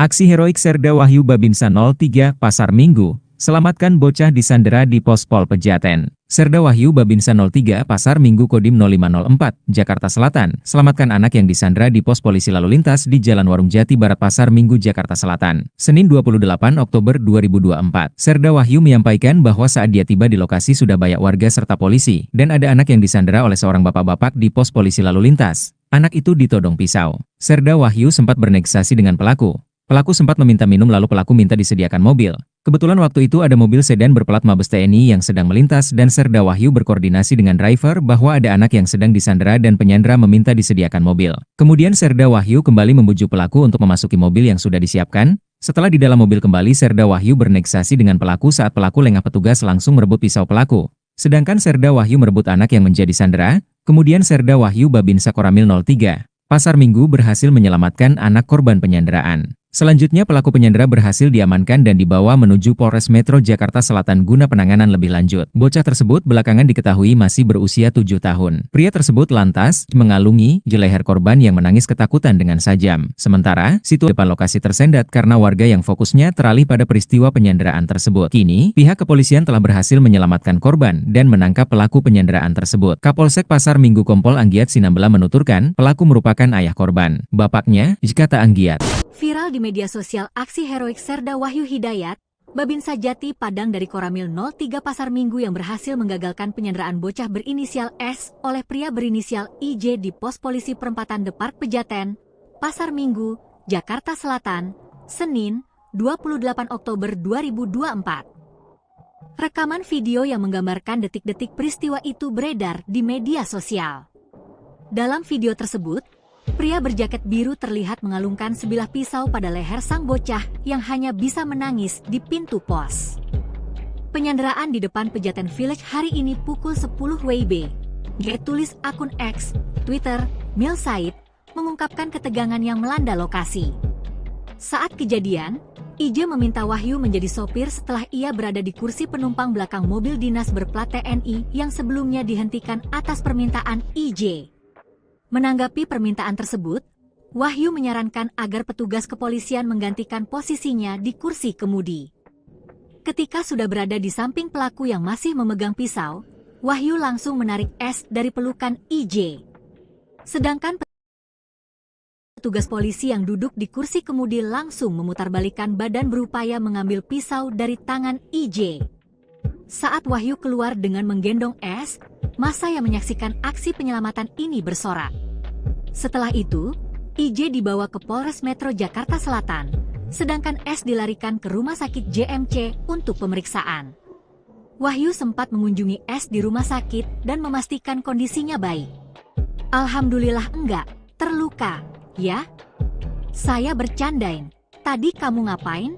Aksi heroik Serda Wahyu Babinsa 03 Pasar Minggu, selamatkan bocah disandera di Pos Pol Pejaten. Serda Wahyu Babinsa 03 Pasar Minggu Kodim 0504, Jakarta Selatan, selamatkan anak yang disandera di pos polisi lalu lintas di Jalan Warung Jati Barat Pasar Minggu, Jakarta Selatan, Senin 28 Oktober 2024. Serda Wahyu menyampaikan bahwa saat dia tiba di lokasi sudah banyak warga serta polisi, dan ada anak yang disandera oleh seorang bapak-bapak di pos polisi lalu lintas. Anak itu ditodong pisau. Serda Wahyu sempat bernegosiasi dengan pelaku. Pelaku sempat meminta minum lalu pelaku minta disediakan mobil. Kebetulan waktu itu ada mobil sedan berplat Mabes TNI yang sedang melintas dan Serda Wahyu berkoordinasi dengan driver bahwa ada anak yang sedang disandera dan penyandera meminta disediakan mobil. Kemudian Serda Wahyu kembali membujuk pelaku untuk memasuki mobil yang sudah disiapkan. Setelah di dalam mobil kembali, Serda Wahyu bernegosiasi dengan pelaku saat pelaku lengah petugas langsung merebut pisau pelaku. Sedangkan Serda Wahyu merebut anak yang menjadi sandera, kemudian Serda Wahyu Babinsa Koramil 03 Pasar Minggu berhasil menyelamatkan anak korban penyanderaan. Selanjutnya pelaku penyandera berhasil diamankan dan dibawa menuju Polres Metro Jakarta Selatan guna penanganan lebih lanjut. Bocah tersebut belakangan diketahui masih berusia 7 tahun. Pria tersebut lantas mengalungi leher korban yang menangis ketakutan dengan sajam. Sementara, situasi depan lokasi tersendat karena warga yang fokusnya teralih pada peristiwa penyanderaan tersebut. Kini, pihak kepolisian telah berhasil menyelamatkan korban dan menangkap pelaku penyanderaan tersebut. Kapolsek Pasar Minggu Kompol Anggiat Sinambela menuturkan, pelaku merupakan ayah korban. Bapaknya, Jikata Anggiat. Viral di media sosial aksi heroik Serda Wahyu Hidayat, Babinsa Jati Padang dari Koramil 03 Pasar Minggu yang berhasil menggagalkan penyanderaan bocah berinisial S oleh pria berinisial IJ di pos polisi perempatan Depark Pejaten, Pasar Minggu, Jakarta Selatan, Senin, 28 Oktober 2024. Rekaman video yang menggambarkan detik-detik peristiwa itu beredar di media sosial. Dalam video tersebut, pria berjaket biru terlihat mengalungkan sebilah pisau pada leher sang bocah yang hanya bisa menangis di pintu pos. Penyanderaan di depan Pejaten Village hari ini pukul 10 WIB. Tulis akun X, Twitter, Mil Said, mengungkapkan ketegangan yang melanda lokasi. Saat kejadian, IJ meminta Wahyu menjadi sopir setelah ia berada di kursi penumpang belakang mobil dinas berplat TNI yang sebelumnya dihentikan atas permintaan IJ. Menanggapi permintaan tersebut, Wahyu menyarankan agar petugas kepolisian menggantikan posisinya di kursi kemudi. Ketika sudah berada di samping pelaku yang masih memegang pisau, Wahyu langsung menarik S dari pelukan IJ. Sedangkan petugas polisi yang duduk di kursi kemudi langsung memutarbalikkan badan berupaya mengambil pisau dari tangan IJ. Saat Wahyu keluar dengan menggendong S, massa yang menyaksikan aksi penyelamatan ini bersorak. Setelah itu, IJ dibawa ke Polres Metro Jakarta Selatan, sedangkan S dilarikan ke Rumah Sakit JMC untuk pemeriksaan. Wahyu sempat mengunjungi S di rumah sakit dan memastikan kondisinya baik. Alhamdulillah enggak terluka. Ya? Saya bercandain. Tadi kamu ngapain?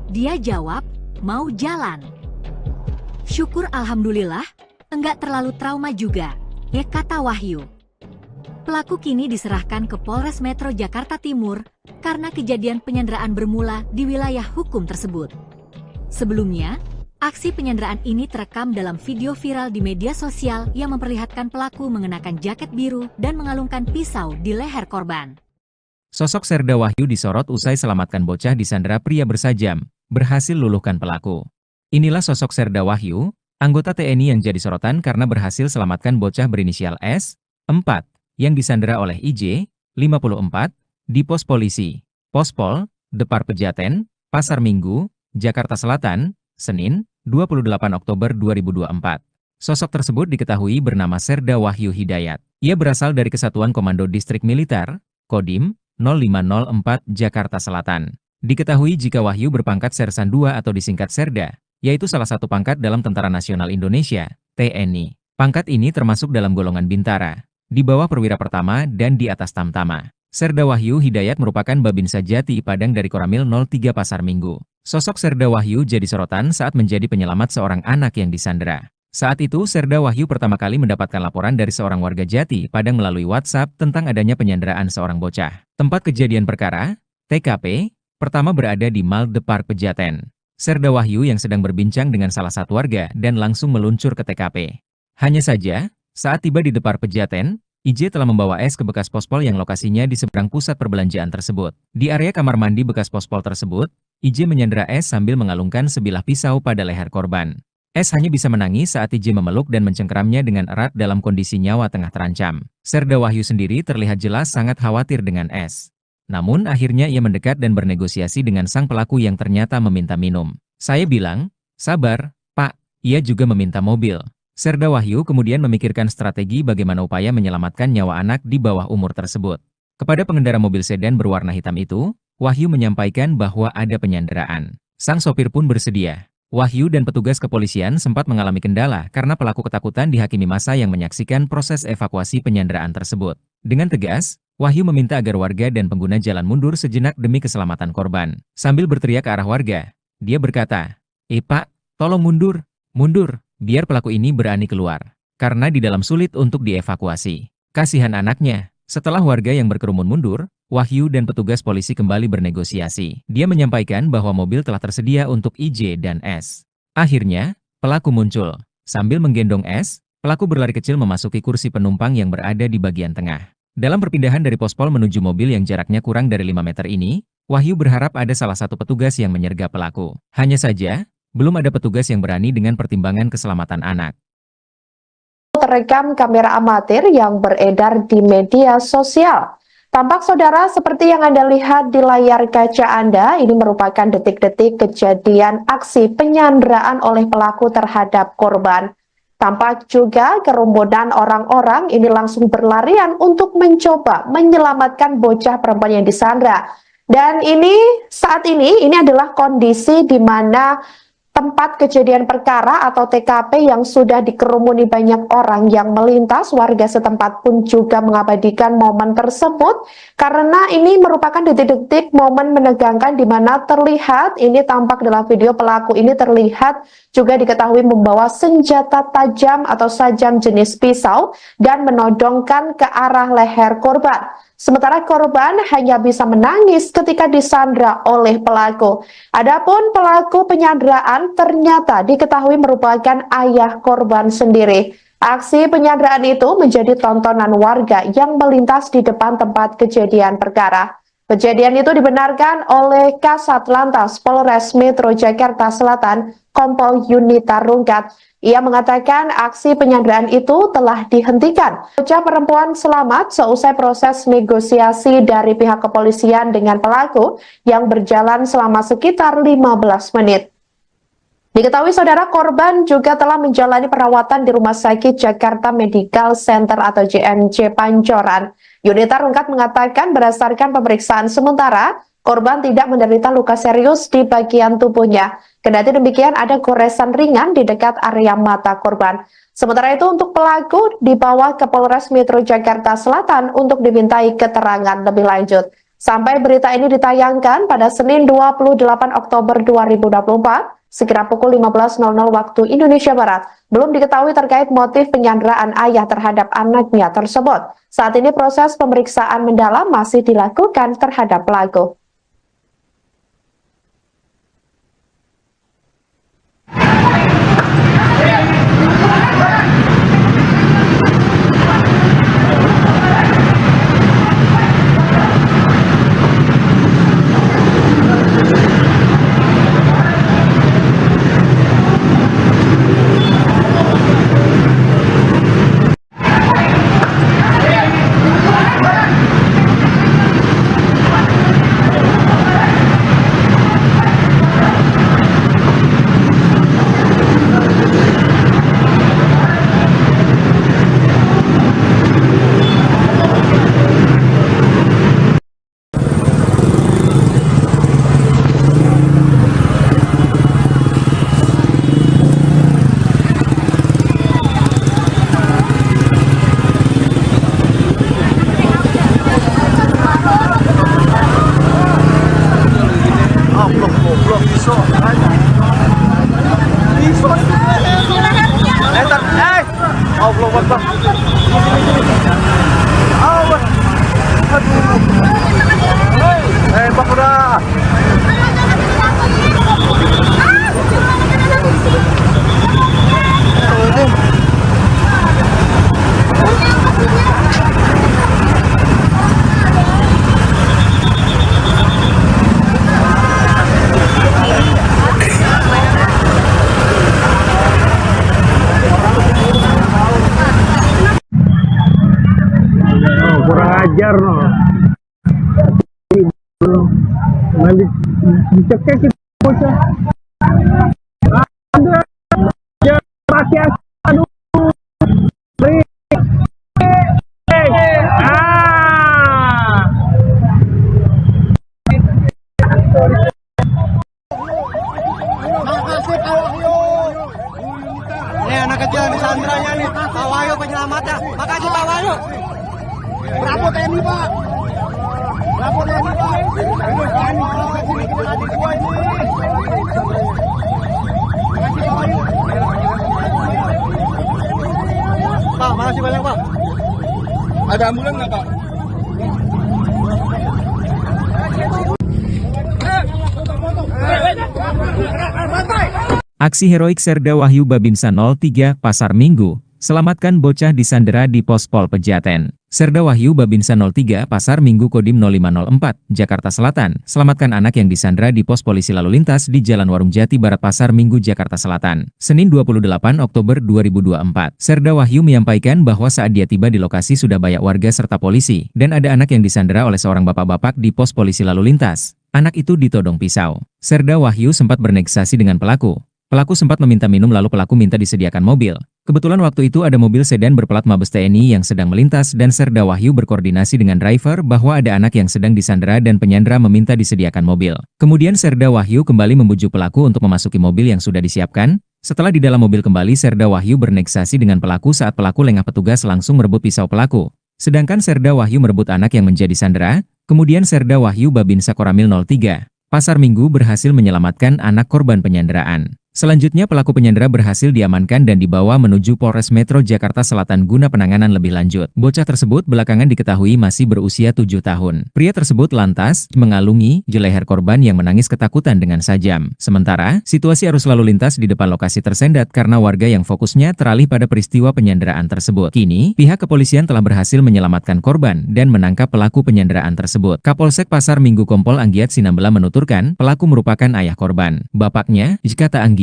Dia jawab, mau jalan. Syukur alhamdulillah, enggak terlalu trauma juga, ya kata Wahyu. Pelaku kini diserahkan ke Polres Metro Jakarta Timur karena kejadian penyanderaan bermula di wilayah hukum tersebut. Sebelumnya, aksi penyanderaan ini terekam dalam video viral di media sosial yang memperlihatkan pelaku mengenakan jaket biru dan mengalungkan pisau di leher korban. Sosok Serda Wahyu disorot usai selamatkan bocah disandera pria bersajam, berhasil luluhkan pelaku. Inilah sosok Serda Wahyu, anggota TNI yang jadi sorotan karena berhasil selamatkan bocah berinisial S, 4, yang disandera oleh IJ, 54, di pos polisi, Pospol, Depar Pejaten, Pasar Minggu, Jakarta Selatan, Senin, 28 Oktober 2024. Sosok tersebut diketahui bernama Serda Wahyu Hidayat. Ia berasal dari Kesatuan Komando Distrik Militer, Kodim 0504 Jakarta Selatan. Diketahui jika Wahyu berpangkat Sersan II atau disingkat Serda, yaitu salah satu pangkat dalam Tentara Nasional Indonesia, TNI. Pangkat ini termasuk dalam golongan Bintara, di bawah Perwira Pertama dan di atas Tamtama. Serda Wahyu Hidayat merupakan Babinsa Jati Padang dari Koramil 03 Pasar Minggu. Sosok Serda Wahyu jadi sorotan saat menjadi penyelamat seorang anak yang disandera. Saat itu, Serda Wahyu pertama kali mendapatkan laporan dari seorang warga Jati Padang melalui WhatsApp tentang adanya penyanderaan seorang bocah. Tempat kejadian perkara, TKP, pertama berada di Mal Depar Pejaten. Serda Wahyu yang sedang berbincang dengan salah satu warga dan langsung meluncur ke TKP. Hanya saja, saat tiba di Depar Pejaten, IJ telah membawa S ke bekas pospol yang lokasinya di seberang pusat perbelanjaan tersebut. Di area kamar mandi bekas pospol tersebut, IJ menyandera S sambil mengalungkan sebilah pisau pada leher korban. S hanya bisa menangis saat IJ memeluk dan mencengkeramnya dengan erat dalam kondisi nyawa tengah terancam. Serda Wahyu sendiri terlihat jelas sangat khawatir dengan S. Namun akhirnya ia mendekat dan bernegosiasi dengan sang pelaku yang ternyata meminta minum. Saya bilang, sabar, Pak, ia juga meminta mobil. Serda Wahyu kemudian memikirkan strategi bagaimana upaya menyelamatkan nyawa anak di bawah umur tersebut. Kepada pengendara mobil sedan berwarna hitam itu, Wahyu menyampaikan bahwa ada penyanderaan. Sang sopir pun bersedia. Wahyu dan petugas kepolisian sempat mengalami kendala karena pelaku ketakutan dihakimi massa yang menyaksikan proses evakuasi penyanderaan tersebut. Dengan tegas, Wahyu meminta agar warga dan pengguna jalan mundur sejenak demi keselamatan korban. Sambil berteriak ke arah warga, dia berkata, Pak, tolong mundur, mundur. Biar pelaku ini berani keluar, karena di dalam sulit untuk dievakuasi. Kasihan anaknya. Setelah warga yang berkerumun mundur, Wahyu dan petugas polisi kembali bernegosiasi. Dia menyampaikan bahwa mobil telah tersedia untuk IJ dan S. Akhirnya, pelaku muncul. Sambil menggendong S, pelaku berlari kecil memasuki kursi penumpang yang berada di bagian tengah. Dalam perpindahan dari pospol menuju mobil yang jaraknya kurang dari 5 meter ini, Wahyu berharap ada salah satu petugas yang menyergap pelaku. Hanya saja, belum ada petugas yang berani dengan pertimbangan keselamatan anak. Terekam kamera amatir yang beredar di media sosial. Tampak saudara seperti yang Anda lihat di layar kaca Anda, ini merupakan detik-detik kejadian aksi penyanderaan oleh pelaku terhadap korban. Tampak juga kerumunan orang-orang ini langsung berlarian untuk mencoba menyelamatkan bocah perempuan yang disandra. Dan ini saat ini adalah kondisi di mana tempat kejadian perkara atau TKP yang sudah dikerumuni banyak orang yang melintas, warga setempat pun juga mengabadikan momen tersebut karena ini merupakan detik-detik momen menegangkan di mana terlihat, ini tampak dalam video, pelaku ini terlihat juga diketahui membawa senjata tajam atau sajam jenis pisau dan menodongkan ke arah leher korban. Sementara korban hanya bisa menangis ketika disandra oleh pelaku. Adapun pelaku penyanderaan ternyata diketahui merupakan ayah korban sendiri. Aksi penyanderaan itu menjadi tontonan warga yang melintas di depan tempat kejadian perkara. Kejadian itu dibenarkan oleh Kasat Lantas Polres Metro Jakarta Selatan, Kompol Yunita Rungkat. Ia mengatakan aksi penyanderaan itu telah dihentikan. Bocah perempuan selamat seusai proses negosiasi dari pihak kepolisian dengan pelaku yang berjalan selama sekitar 15 menit. Diketahui saudara, korban juga telah menjalani perawatan di Rumah Sakit Jakarta Medical Center atau JMC Pancoran. Yunita Rungkat mengatakan berdasarkan pemeriksaan sementara, korban tidak menderita luka serius di bagian tubuhnya. Kendati demikian, ada goresan ringan di dekat area mata korban. Sementara itu, untuk pelaku dibawa ke Polres Metro Jakarta Selatan untuk dimintai keterangan lebih lanjut. Sampai berita ini ditayangkan pada Senin 28 Oktober 2024, sekira pukul 15.00 waktu Indonesia Barat, belum diketahui terkait motif penyanderaan ayah terhadap anaknya tersebut. Saat ini proses pemeriksaan mendalam masih dilakukan terhadap pelaku. Kurang ajar no. Nanti dicekek kita bocah. Ada ya pakai aduh. Makasih Pak Wahyu. Nih anak kecil disandranya nih. Pak Wahyu penyelamatnya. Makasih Pak Wahyu. Bravo TNI Pak. Bravo TNI Pak. Ini adik gua ini. Makasih Pak Wahyu. Pak, makasih banyak Pak. Ada ambulan nggak Pak? Aksi heroik Serda Wahyu Babinsa 03 Pasar Minggu, selamatkan bocah disandera di Pos Pol Pejaten. Serda Wahyu Babinsa 03 Pasar Minggu Kodim 0504, Jakarta Selatan, selamatkan anak yang disandera di pos polisi lalu lintas di Jalan Warung Jati Barat Pasar Minggu, Jakarta Selatan. Senin 28 Oktober 2024. Serda Wahyu menyampaikan bahwa saat dia tiba di lokasi sudah banyak warga serta polisi, dan ada anak yang disandera oleh seorang bapak-bapak di pos polisi lalu lintas. Anak itu ditodong pisau. Serda Wahyu sempat bernegosiasi dengan pelaku. Pelaku sempat meminta minum lalu pelaku minta disediakan mobil. Kebetulan waktu itu ada mobil sedan berplat Mabes TNI yang sedang melintas dan Serda Wahyu berkoordinasi dengan driver bahwa ada anak yang sedang disandera dan penyandera meminta disediakan mobil. Kemudian Serda Wahyu kembali membujuk pelaku untuk memasuki mobil yang sudah disiapkan. Setelah di dalam mobil kembali, Serda Wahyu bernegosiasi dengan pelaku saat pelaku lengah, petugas langsung merebut pisau pelaku. Sedangkan Serda Wahyu merebut anak yang menjadi sandera. Kemudian Serda Wahyu Babinsa Koramil 03 Pasar Minggu berhasil menyelamatkan anak korban penyanderaan. Selanjutnya pelaku penyandera berhasil diamankan dan dibawa menuju Polres Metro Jakarta Selatan guna penanganan lebih lanjut. Bocah tersebut belakangan diketahui masih berusia 7 tahun. Pria tersebut lantas mengalungi leher korban yang menangis ketakutan dengan sajam. Sementara, situasi arus lalu lintas di depan lokasi tersendat karena warga yang fokusnya teralih pada peristiwa penyanderaan tersebut. Kini, pihak kepolisian telah berhasil menyelamatkan korban dan menangkap pelaku penyanderaan tersebut. Kapolsek Pasar Minggu Kompol Anggiat Sinambela menuturkan, pelaku merupakan ayah korban. Bapaknya, kata Anggiat.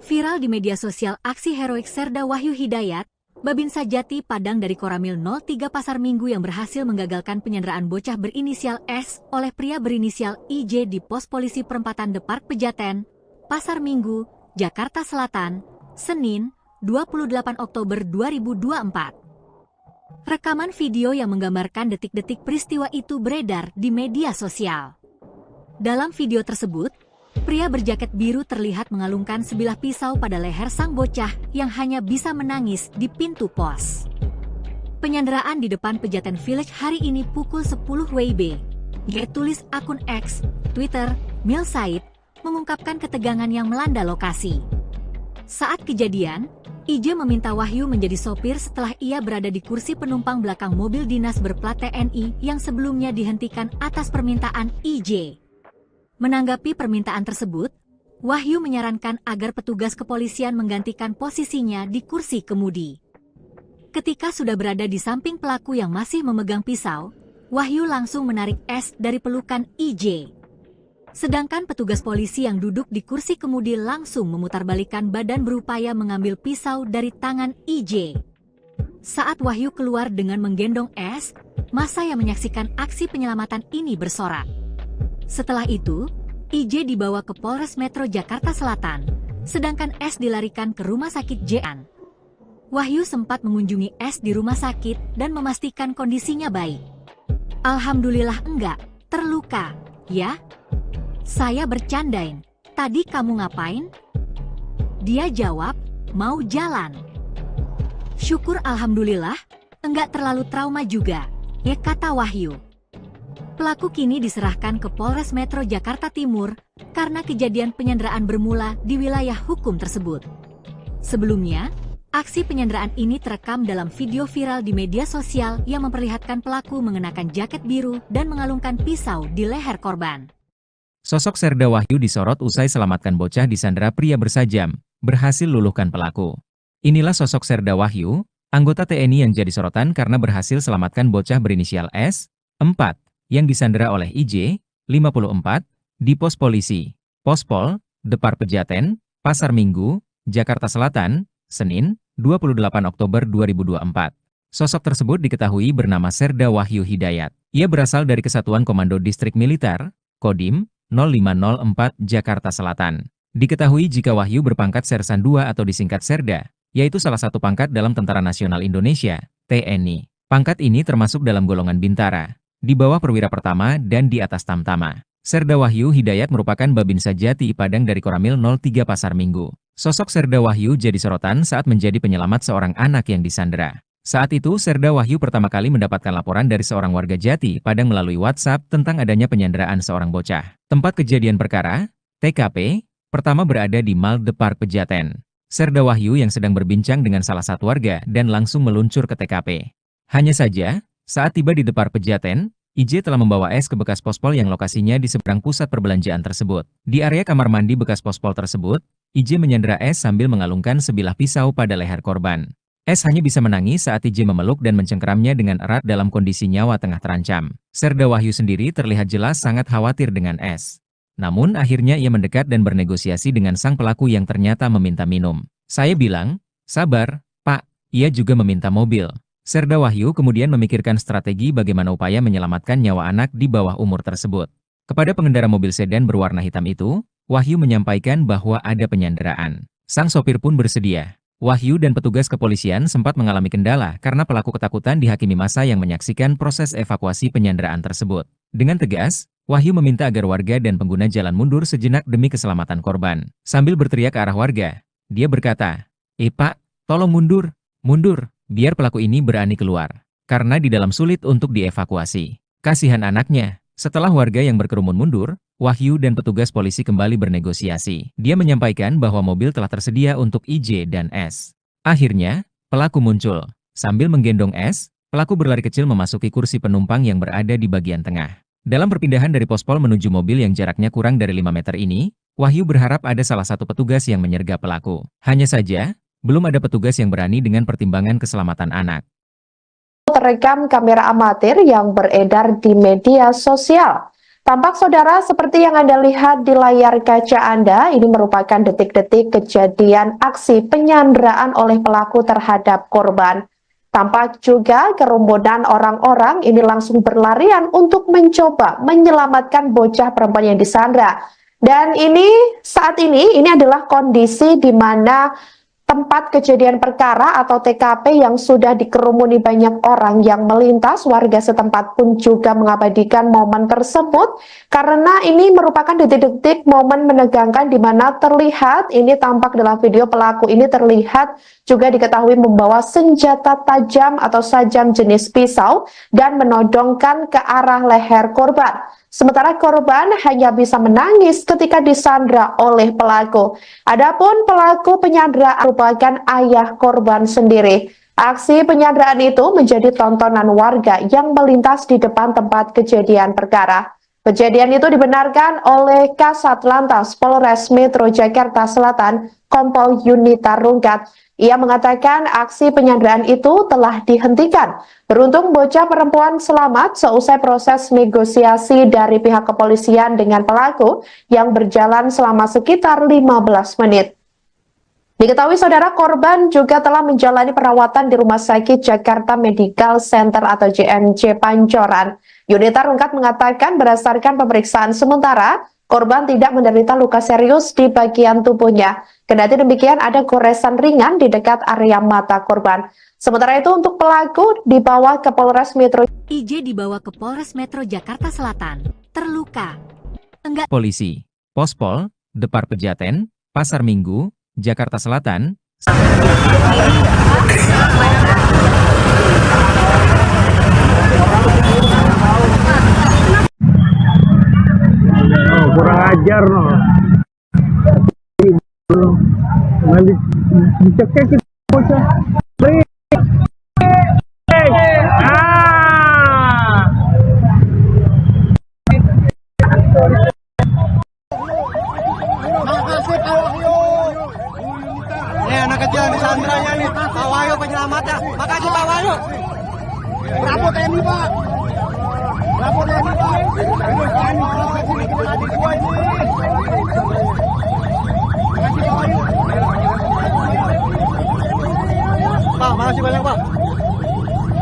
Viral di media sosial aksi heroik Serda Wahyu Hidayat, Babinsa Jati Padang dari Koramil 03 Pasar Minggu yang berhasil menggagalkan penyanderaan bocah berinisial S oleh pria berinisial IJ di pos polisi perempatan Depark Pejaten, Pasar Minggu, Jakarta Selatan, Senin, 28 Oktober 2024. Rekaman video yang menggambarkan detik-detik peristiwa itu beredar di media sosial. Dalam video tersebut, pria berjaket biru terlihat mengalungkan sebilah pisau pada leher sang bocah yang hanya bisa menangis di pintu pos. Penyanderaan di depan Pejaten Village hari ini pukul 10 WIB. Tulis akun X, Twitter, Mil Said, mengungkapkan ketegangan yang melanda lokasi. Saat kejadian, IJ meminta Wahyu menjadi sopir setelah ia berada di kursi penumpang belakang mobil dinas berplat TNI yang sebelumnya dihentikan atas permintaan IJ. Menanggapi permintaan tersebut, Wahyu menyarankan agar petugas kepolisian menggantikan posisinya di kursi kemudi. Ketika sudah berada di samping pelaku yang masih memegang pisau, Wahyu langsung menarik S dari pelukan IJ. Sedangkan petugas polisi yang duduk di kursi kemudi langsung memutarbalikkan badan berupaya mengambil pisau dari tangan IJ. Saat Wahyu keluar dengan menggendong S, massa yang menyaksikan aksi penyelamatan ini bersorak. Setelah itu, IJ dibawa ke Polres Metro Jakarta Selatan, sedangkan S dilarikan ke Rumah Sakit Jean. Wahyu sempat mengunjungi S di rumah sakit dan memastikan kondisinya baik. Alhamdulillah enggak terluka, ya? Saya bercandain, tadi kamu ngapain? Dia jawab, mau jalan. Syukur alhamdulillah, enggak terlalu trauma juga, ya kata Wahyu. Pelaku kini diserahkan ke Polres Metro Jakarta Timur karena kejadian penyanderaan bermula di wilayah hukum tersebut. Sebelumnya, aksi penyanderaan ini terekam dalam video viral di media sosial yang memperlihatkan pelaku mengenakan jaket biru dan mengalungkan pisau di leher korban. Sosok Serda Wahyu disorot usai selamatkan bocah disandera pria bersajam, berhasil luluhkan pelaku. Inilah sosok Serda Wahyu, anggota TNI yang jadi sorotan karena berhasil selamatkan bocah berinisial S, 4, yang disandera oleh IJ, 54, di pos polisi, Pospol, Depark Pejaten, Pasar Minggu, Jakarta Selatan, Senin, 28 Oktober 2024. Sosok tersebut diketahui bernama Serda Wahyu Hidayat. Ia berasal dari Kesatuan Komando Distrik Militer, Kodim, 0504 Jakarta Selatan. Diketahui jika Wahyu berpangkat Sersan II atau disingkat Serda, yaitu salah satu pangkat dalam Tentara Nasional Indonesia, TNI. Pangkat ini termasuk dalam golongan Bintara, di bawah Perwira Pertama dan di atas Tamtama. Serda Wahyu Hidayat merupakan Babinsa Jati Padang dari Koramil 03 Pasar Minggu. Sosok Serda Wahyu jadi sorotan saat menjadi penyelamat seorang anak yang disandera. Saat itu, Serda Wahyu pertama kali mendapatkan laporan dari seorang warga Jati Padang melalui WhatsApp tentang adanya penyanderaan seorang bocah. Tempat kejadian perkara, TKP, pertama berada di Mal Depark Pejaten. Serda Wahyu yang sedang berbincang dengan salah satu warga dan langsung meluncur ke TKP. Hanya saja, saat tiba di Depark Pejaten, IJ telah membawa S ke bekas pospol yang lokasinya di seberang pusat perbelanjaan tersebut. Di area kamar mandi bekas pospol tersebut, IJ menyandera S sambil mengalungkan sebilah pisau pada leher korban. S hanya bisa menangis saat IJ memeluk dan mencengkeramnya dengan erat dalam kondisi nyawa tengah terancam. Serda Wahyu sendiri terlihat jelas sangat khawatir dengan S. Namun akhirnya ia mendekat dan bernegosiasi dengan sang pelaku yang ternyata meminta minum. Saya bilang, sabar, Pak, ia juga meminta mobil. Serda Wahyu kemudian memikirkan strategi bagaimana upaya menyelamatkan nyawa anak di bawah umur tersebut. Kepada pengendara mobil sedan berwarna hitam itu, Wahyu menyampaikan bahwa ada penyanderaan. Sang sopir pun bersedia. Wahyu dan petugas kepolisian sempat mengalami kendala karena pelaku ketakutan dihakimi massa yang menyaksikan proses evakuasi penyanderaan tersebut. Dengan tegas, Wahyu meminta agar warga dan pengguna jalan mundur sejenak demi keselamatan korban. Sambil berteriak ke arah warga, dia berkata, Pak, tolong mundur, mundur, biar pelaku ini berani keluar. Karena di dalam sulit untuk dievakuasi. Kasihan anaknya. Setelah warga yang berkerumun mundur, Wahyu dan petugas polisi kembali bernegosiasi. Dia menyampaikan bahwa mobil telah tersedia untuk IJ dan S. Akhirnya, pelaku muncul. Sambil menggendong S, pelaku berlari kecil memasuki kursi penumpang yang berada di bagian tengah. Dalam perpindahan dari pospol menuju mobil yang jaraknya kurang dari 5 meter ini, Wahyu berharap ada salah satu petugas yang menyergap pelaku. Hanya saja, belum ada petugas yang berani dengan pertimbangan keselamatan anak. Terekam kamera amatir yang beredar di media sosial. Tampak saudara seperti yang Anda lihat di layar kaca Anda, ini merupakan detik-detik kejadian aksi penyanderaan oleh pelaku terhadap korban. Tampak juga kerumunan orang-orang ini langsung berlarian untuk mencoba menyelamatkan bocah perempuan yang disandra. Dan saat ini adalah kondisi di mana tempat kejadian perkara atau TKP yang sudah dikerumuni banyak orang yang melintas. Warga setempat pun juga mengabadikan momen tersebut karena ini merupakan detik-detik momen menegangkan di mana terlihat, ini tampak dalam video pelaku ini terlihat juga diketahui membawa senjata tajam atau sajam jenis pisau dan menodongkan ke arah leher korban. Sementara korban hanya bisa menangis ketika disandra oleh pelaku. Adapun pelaku penyanderaan merupakan ayah korban sendiri. Aksi penyanderaan itu menjadi tontonan warga yang melintas di depan tempat kejadian perkara. Kejadian itu dibenarkan oleh Kasat Lantas Polres Metro Jakarta Selatan, Kompol Yunita Rungkat. Ia mengatakan aksi penyanderaan itu telah dihentikan. Beruntung bocah perempuan selamat seusai proses negosiasi dari pihak kepolisian dengan pelaku yang berjalan selama sekitar 15 menit. Diketahui saudara korban juga telah menjalani perawatan di Rumah Sakit Jakarta Medical Center atau JMC Pancoran. Yunita Rungkat mengatakan berdasarkan pemeriksaan sementara, korban tidak menderita luka serius di bagian tubuhnya. Kendati demikian ada goresan ringan di dekat area mata korban. Sementara itu untuk pelaku dibawa ke Polres Metro. IJ dibawa ke Polres Metro Jakarta Selatan. Terluka. Polisi, Pospol, Depar Pejaten, Pasar Minggu, Jakarta Selatan. Kurang ajar no. Nanti dicekek kita bocah. Makasih Pak Wahyu. Nih anak kecil yang disandranya nih, Pak Wahyu penyelamatnya. Makasih Pak Wahyu. Bravo TNI Pak. Bravo TNI Pak. Pak, makasih banyak Pak.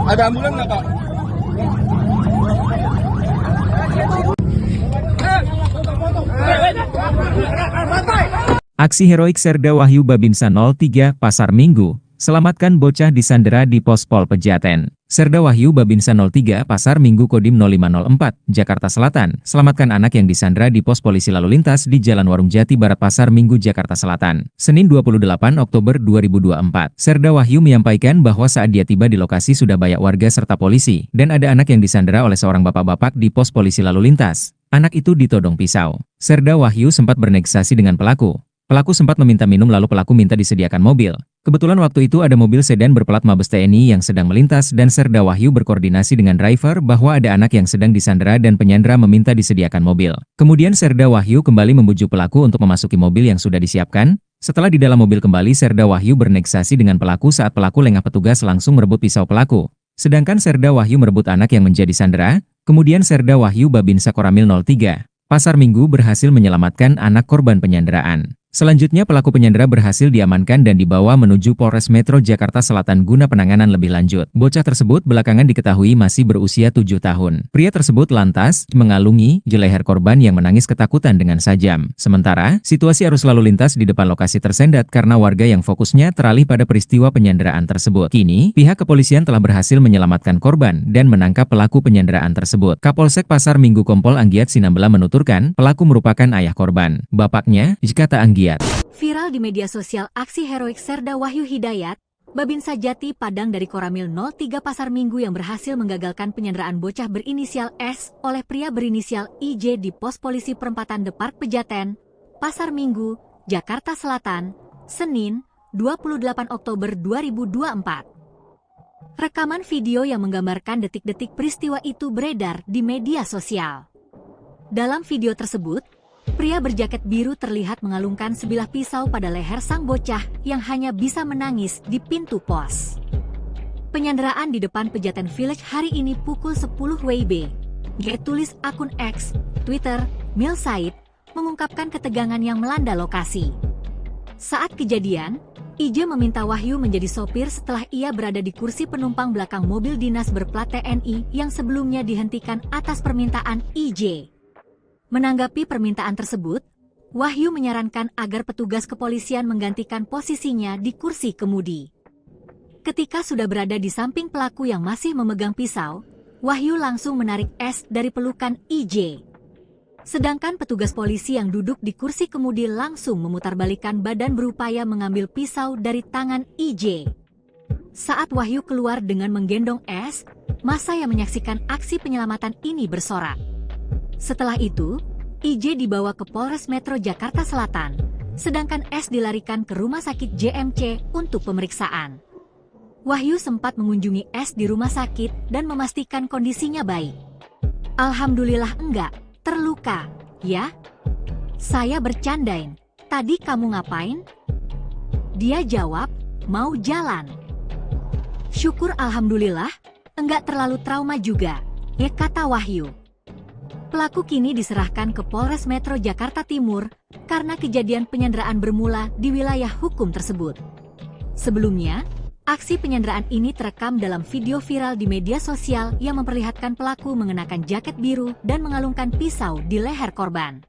Ada ambulan nggak Pak? Aksi heroik Serda Wahyu Babinsa 03 Pasar Minggu, selamatkan bocah disandera di Pospol Pejaten. Serda Wahyu Babinsa 03 Pasar Minggu Kodim 0504, Jakarta Selatan, selamatkan anak yang disandera di pos polisi lalu lintas di Jalan Warung Jati Barat Pasar Minggu, Jakarta Selatan, Senin 28 Oktober 2024. Serda Wahyu menyampaikan bahwa saat dia tiba di lokasi sudah banyak warga serta polisi, dan ada anak yang disandera oleh seorang bapak-bapak di pos polisi lalu lintas. Anak itu ditodong pisau. Serda Wahyu sempat bernegosiasi dengan pelaku. Pelaku sempat meminta minum lalu pelaku minta disediakan mobil. Kebetulan waktu itu ada mobil sedan berplat Mabes TNI yang sedang melintas dan Serda Wahyu berkoordinasi dengan driver bahwa ada anak yang sedang disandera dan penyandera meminta disediakan mobil. Kemudian Serda Wahyu kembali membujuk pelaku untuk memasuki mobil yang sudah disiapkan. Setelah di dalam mobil kembali, Serda Wahyu bernegosiasi dengan pelaku saat pelaku lengah, petugas langsung merebut pisau pelaku. Sedangkan Serda Wahyu merebut anak yang menjadi sandera. Kemudian Serda Wahyu Babinsa Koramil 03 Pasar Minggu berhasil menyelamatkan anak korban penyanderaan. Selanjutnya pelaku penyandera berhasil diamankan dan dibawa menuju Polres Metro Jakarta Selatan guna penanganan lebih lanjut. Bocah tersebut belakangan diketahui masih berusia 7 tahun. Pria tersebut lantas mengalungi leher korban yang menangis ketakutan dengan sajam. Sementara, situasi arus lalu lintas di depan lokasi tersendat karena warga yang fokusnya teralih pada peristiwa penyanderaan tersebut. Kini, pihak kepolisian telah berhasil menyelamatkan korban dan menangkap pelaku penyanderaan tersebut. Kapolsek Pasar Minggu Kompol Anggiat Sinambela menuturkan, pelaku merupakan ayah korban. Bapaknya, kata Anggiat. Viral di media sosial aksi heroik Serda Wahyu Hidayat, Babinsa Jati Padang dari Koramil 03 Pasar Minggu yang berhasil menggagalkan penyanderaan bocah berinisial S oleh pria berinisial IJ di pos polisi perempatan Depark Pejaten, Pasar Minggu, Jakarta Selatan, Senin, 28 Oktober 2024. Rekaman video yang menggambarkan detik-detik peristiwa itu beredar di media sosial. Dalam video tersebut, pria berjaket biru terlihat mengalungkan sebilah pisau pada leher sang bocah yang hanya bisa menangis di pintu pos. Penyanderaan di depan Pejaten Village hari ini pukul 10 WIB. Tulis akun X, Twitter, Mil Said, mengungkapkan ketegangan yang melanda lokasi. Saat kejadian, IJ meminta Wahyu menjadi sopir setelah ia berada di kursi penumpang belakang mobil dinas berplat TNI yang sebelumnya dihentikan atas permintaan IJ. Menanggapi permintaan tersebut, Wahyu menyarankan agar petugas kepolisian menggantikan posisinya di kursi kemudi. Ketika sudah berada di samping pelaku yang masih memegang pisau, Wahyu langsung menarik S dari pelukan IJ. Sedangkan petugas polisi yang duduk di kursi kemudi langsung memutarbalikkan badan berupaya mengambil pisau dari tangan IJ. Saat Wahyu keluar dengan menggendong S, massa yang menyaksikan aksi penyelamatan ini bersorak. Setelah itu, IJ dibawa ke Polres Metro Jakarta Selatan, sedangkan S dilarikan ke Rumah Sakit JMC untuk pemeriksaan. Wahyu sempat mengunjungi S di rumah sakit dan memastikan kondisinya baik. Alhamdulillah enggak, terluka, ya? Saya bercandain, tadi kamu ngapain? Dia jawab, mau jalan. Syukur alhamdulillah, enggak terlalu trauma juga, ya kata Wahyu. Pelaku kini diserahkan ke Polres Metro Jakarta Timur karena kejadian penyanderaan bermula di wilayah hukum tersebut. Sebelumnya, aksi penyanderaan ini terekam dalam video viral di media sosial yang memperlihatkan pelaku mengenakan jaket biru dan mengalungkan pisau di leher korban.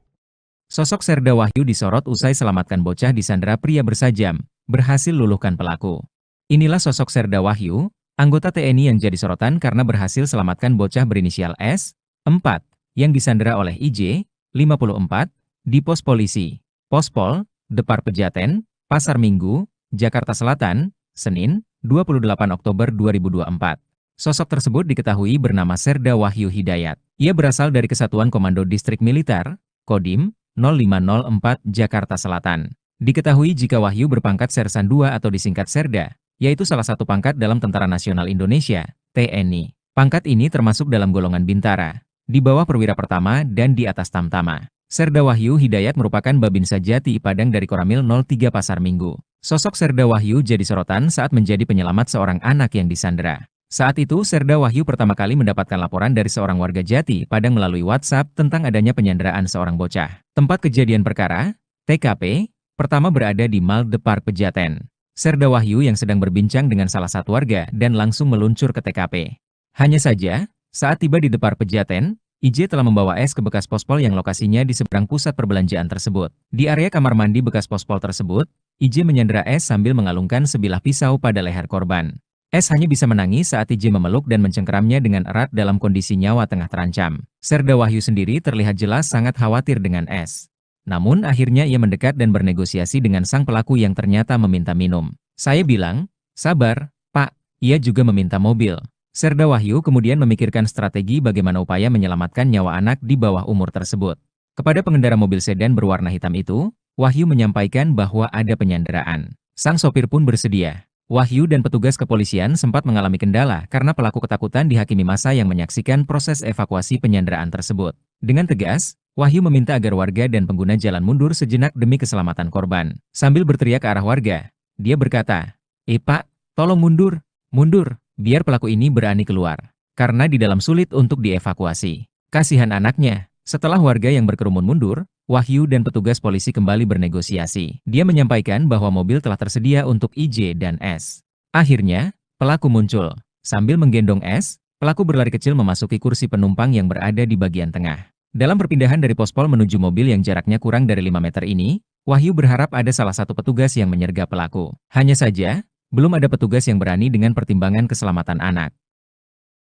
Sosok Serda Wahyu disorot usai selamatkan bocah disandera pria bersajam, berhasil luluhkan pelaku. Inilah sosok Serda Wahyu, anggota TNI yang jadi sorotan karena berhasil selamatkan bocah berinisial S, 4, yang disandera oleh IJ, 54, di pos polisi, Pospol, Depar Pejaten, Pasar Minggu, Jakarta Selatan, Senin, 28 Oktober 2024. Sosok tersebut diketahui bernama Serda Wahyu Hidayat. Ia berasal dari Kesatuan Komando Distrik Militer, Kodim, 0504 Jakarta Selatan. Diketahui jika Wahyu berpangkat Sersan II atau disingkat Serda, yaitu salah satu pangkat dalam Tentara Nasional Indonesia, TNI. Pangkat ini termasuk dalam golongan Bintara, di bawah Perwira Pertama dan di atas Tamtama. Serda Wahyu Hidayat merupakan Babinsa Jati Padang dari Koramil 03 Pasar Minggu. Sosok Serda Wahyu jadi sorotan saat menjadi penyelamat seorang anak yang disandera. Saat itu Serda Wahyu pertama kali mendapatkan laporan dari seorang warga Jati Padang melalui WhatsApp tentang adanya penyanderaan seorang bocah. Tempat kejadian perkara, TKP, pertama berada di Mal Depar Pejaten. Serda Wahyu yang sedang berbincang dengan salah satu warga dan langsung meluncur ke TKP. Hanya saja, saat tiba di Depar Pejaten, IJ telah membawa S ke bekas pospol yang lokasinya di seberang pusat perbelanjaan tersebut. Di area kamar mandi bekas pospol tersebut, IJ menyandera S sambil mengalungkan sebilah pisau pada leher korban. S hanya bisa menangis saat IJ memeluk dan mencengkeramnya dengan erat dalam kondisi nyawa tengah terancam. Serda Wahyu sendiri terlihat jelas sangat khawatir dengan S. Namun akhirnya ia mendekat dan bernegosiasi dengan sang pelaku yang ternyata meminta minum. Saya bilang, sabar, Pak, ia juga meminta mobil. Serda Wahyu kemudian memikirkan strategi bagaimana upaya menyelamatkan nyawa anak di bawah umur tersebut. Kepada pengendara mobil sedan berwarna hitam itu, Wahyu menyampaikan bahwa ada penyanderaan. Sang sopir pun bersedia. Wahyu dan petugas kepolisian sempat mengalami kendala karena pelaku ketakutan dihakimi massa yang menyaksikan proses evakuasi penyanderaan tersebut. Dengan tegas, Wahyu meminta agar warga dan pengguna jalan mundur sejenak demi keselamatan korban. Sambil berteriak ke arah warga, dia berkata, Pak, tolong mundur, mundur. Biar pelaku ini berani keluar, karena di dalam sulit untuk dievakuasi. Kasihan anaknya. Setelah warga yang berkerumun mundur, Wahyu dan petugas polisi kembali bernegosiasi. Dia menyampaikan bahwa mobil telah tersedia untuk IJ dan S. Akhirnya, pelaku muncul. Sambil menggendong S, pelaku berlari kecil memasuki kursi penumpang yang berada di bagian tengah. Dalam perpindahan dari pospol menuju mobil yang jaraknya kurang dari 5 meter ini, Wahyu berharap ada salah satu petugas yang menyergap pelaku. Hanya saja, belum ada petugas yang berani dengan pertimbangan keselamatan anak.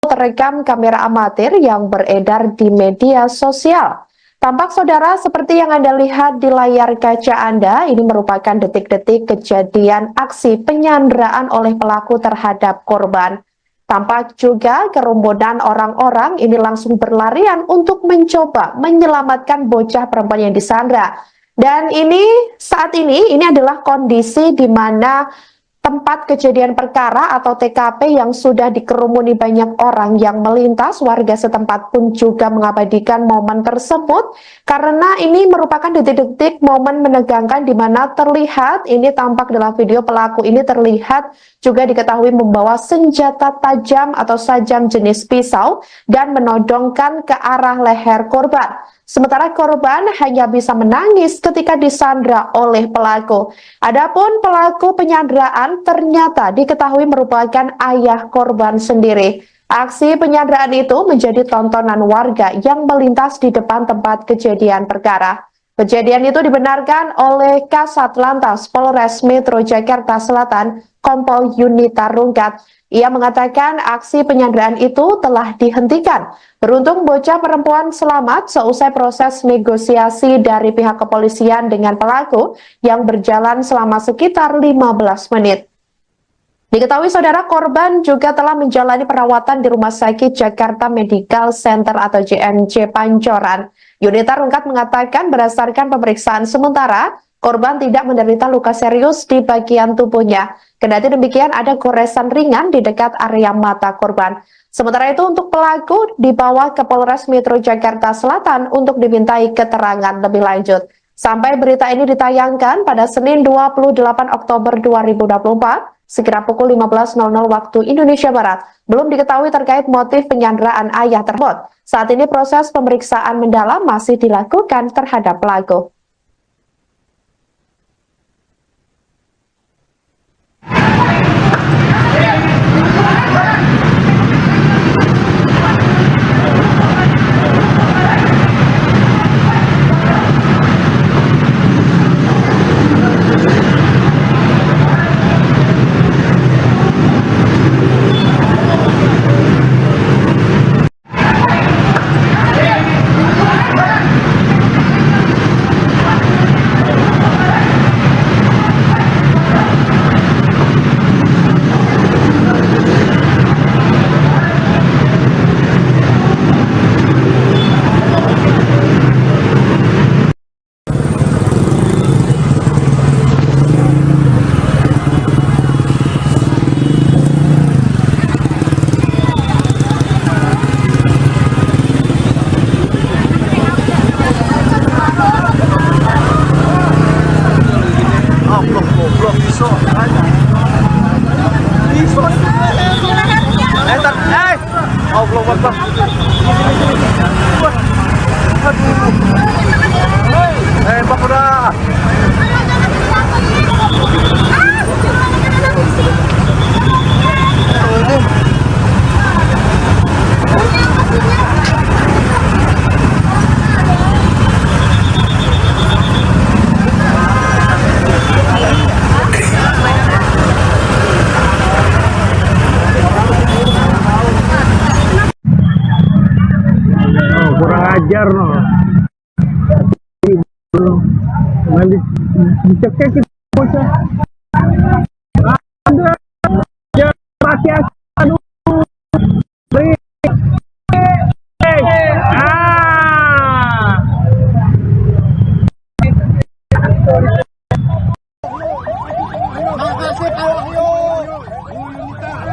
Terekam kamera amatir yang beredar di media sosial. Tampak saudara seperti yang Anda lihat di layar kaca Anda, ini merupakan detik-detik kejadian aksi penyanderaan oleh pelaku terhadap korban. Tampak juga kerumunan orang-orang ini langsung berlarian untuk mencoba menyelamatkan bocah perempuan yang disandra. Dan saat ini adalah kondisi di mana tempat kejadian perkara atau TKP yang sudah dikerumuni banyak orang yang melintas. Warga setempat pun juga mengabadikan momen tersebut karena ini merupakan detik-detik momen menegangkan di mana terlihat, ini tampak dalam video pelaku ini terlihat juga diketahui membawa senjata tajam atau sajam jenis pisau dan menodongkan ke arah leher korban. Sementara korban hanya bisa menangis ketika disandra oleh pelaku. Adapun pelaku penyanderaan ternyata diketahui merupakan ayah korban sendiri. Aksi penyanderaan itu menjadi tontonan warga yang melintas di depan tempat kejadian perkara. Kejadian itu dibenarkan oleh Kasat Lantas Polres Metro Jakarta Selatan, Kompol Yunita Rungkat. Ia mengatakan aksi penyanderaan itu telah dihentikan. Beruntung bocah perempuan selamat seusai proses negosiasi dari pihak kepolisian dengan pelaku yang berjalan selama sekitar 15 menit. Diketahui saudara korban juga telah menjalani perawatan di Rumah Sakit Jakarta Medical Center atau JMC Pancoran. Yunita Rungkat mengatakan berdasarkan pemeriksaan sementara, korban tidak menderita luka serius di bagian tubuhnya. Kendati demikian ada goresan ringan di dekat area mata korban. Sementara itu untuk pelaku dibawa ke Polres Metro Jakarta Selatan untuk dimintai keterangan lebih lanjut. Sampai berita ini ditayangkan pada Senin 28 Oktober 2024, sekira pukul 15.00 waktu Indonesia Barat, belum diketahui terkait motif penyanderaan ayah tersebut. Saat ini proses pemeriksaan mendalam masih dilakukan terhadap pelaku. Kurang ajar no. Nanti dicekek kita bocah. Anda ya pakai aduh. Makasih Pak Wahyu.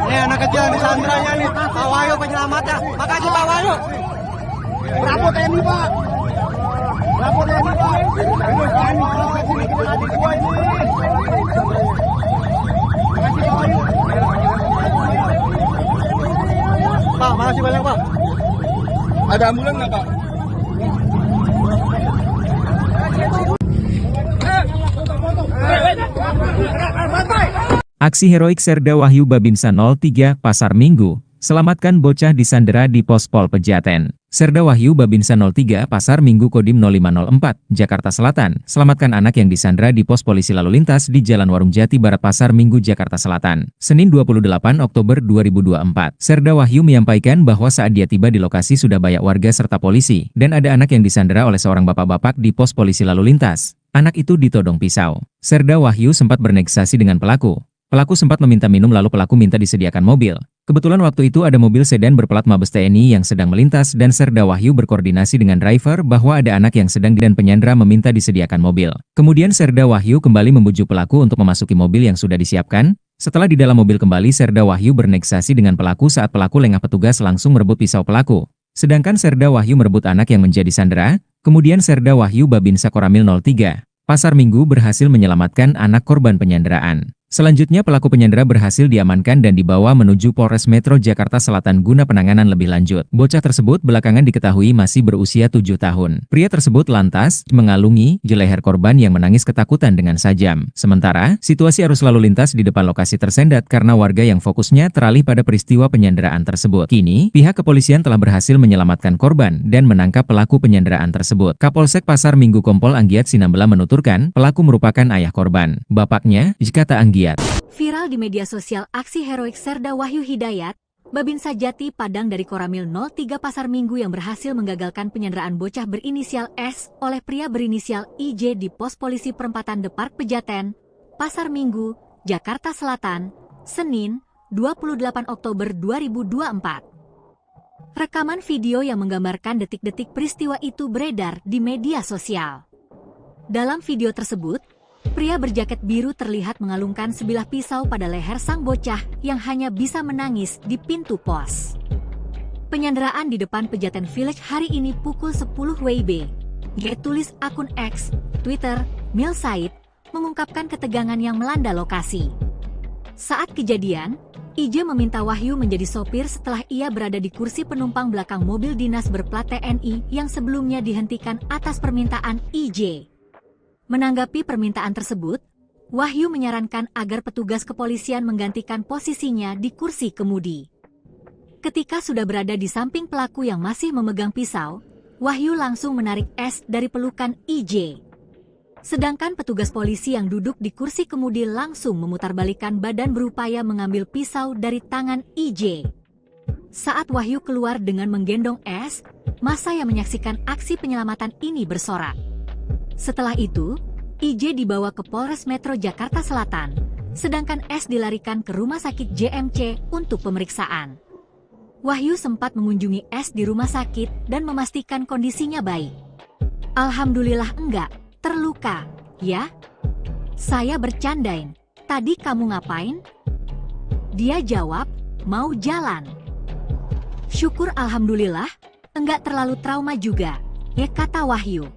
Nih anak kecil yang disandranya nih, Pak Wahyu penyelamatnya. Makasih Pak Wahyu. Bravo TNI Pak. Bravo TNI Pak. Adik gua ini. Makasih Pak Wahyu. Pak, makasih banyak Pak. Ada ambulan nggak Pak? Aksi heroik Serda Wahyu Babinsa 03 Pasar Minggu, selamatkan bocah disandera di Pospol Pejaten. Serda Wahyu Babinsa 03 Pasar Minggu Kodim 0504, Jakarta Selatan, selamatkan anak yang disandera di pos polisi lalu lintas di Jalan Warung Jati Barat Pasar Minggu, Jakarta Selatan, Senin 28 Oktober 2024. Serda Wahyu menyampaikan bahwa saat dia tiba di lokasi sudah banyak warga serta polisi, dan ada anak yang disandera oleh seorang bapak-bapak di pos polisi lalu lintas. Anak itu ditodong pisau. Serda Wahyu sempat bernegosiasi dengan pelaku. Pelaku sempat meminta minum lalu pelaku minta disediakan mobil. Kebetulan waktu itu ada mobil sedan berplat Mabes TNI yang sedang melintas dan Serda Wahyu berkoordinasi dengan driver bahwa ada anak yang sedang dan penyandera meminta disediakan mobil. Kemudian Serda Wahyu kembali membujuk pelaku untuk memasuki mobil yang sudah disiapkan. Setelah di dalam mobil kembali, Serda Wahyu bernegosiasi dengan pelaku saat pelaku lengah, petugas langsung merebut pisau pelaku. Sedangkan Serda Wahyu merebut anak yang menjadi sandera. Kemudian Serda Wahyu Babinsa Koramil 03 Pasar Minggu berhasil menyelamatkan anak korban penyanderaan. Selanjutnya pelaku penyandera berhasil diamankan dan dibawa menuju Polres Metro Jakarta Selatan guna penanganan lebih lanjut. Bocah tersebut belakangan diketahui masih berusia 7 tahun. Pria tersebut lantas mengalungi leher korban yang menangis ketakutan dengan sajam. Sementara, situasi arus lalu lintas di depan lokasi tersendat karena warga yang fokusnya teralih pada peristiwa penyanderaan tersebut. Kini, pihak kepolisian telah berhasil menyelamatkan korban dan menangkap pelaku penyanderaan tersebut. Kapolsek Pasar Minggu Kompol Anggiat Sinambela menuturkan, pelaku merupakan ayah korban. Bapaknya, kata Anggiat. Viral di media sosial aksi heroik Serda Wahyu Hidayat, Babinsa Jati Padang dari Koramil 03 Pasar Minggu yang berhasil menggagalkan penyanderaan bocah berinisial S oleh pria berinisial IJ di pos polisi perempatan Depar Pejaten, Pasar Minggu, Jakarta Selatan, Senin, 28 Oktober 2024. Rekaman video yang menggambarkan detik-detik peristiwa itu beredar di media sosial. Dalam video tersebut, pria berjaket biru terlihat mengalungkan sebilah pisau pada leher sang bocah yang hanya bisa menangis di pintu pos. Penyanderaan di depan Pejaten Village hari ini pukul 10 WIB. Tulis akun X, Twitter, Mil Said, mengungkapkan ketegangan yang melanda lokasi. Saat kejadian, IJ meminta Wahyu menjadi sopir setelah ia berada di kursi penumpang belakang mobil dinas berplat TNI yang sebelumnya dihentikan atas permintaan IJ. Menanggapi permintaan tersebut, Wahyu menyarankan agar petugas kepolisian menggantikan posisinya di kursi kemudi. Ketika sudah berada di samping pelaku yang masih memegang pisau, Wahyu langsung menarik S dari pelukan IJ. Sedangkan petugas polisi yang duduk di kursi kemudi langsung memutarbalikkan badan berupaya mengambil pisau dari tangan IJ. Saat Wahyu keluar dengan menggendong S, massa yang menyaksikan aksi penyelamatan ini bersorak. Setelah itu, IJ dibawa ke Polres Metro Jakarta Selatan, sedangkan S dilarikan ke Rumah Sakit JMC untuk pemeriksaan. Wahyu sempat mengunjungi S di rumah sakit dan memastikan kondisinya baik. Alhamdulillah enggak terluka, ya? Saya bercandain, tadi kamu ngapain? Dia jawab, mau jalan. Syukur alhamdulillah, enggak terlalu trauma juga, ya kata Wahyu.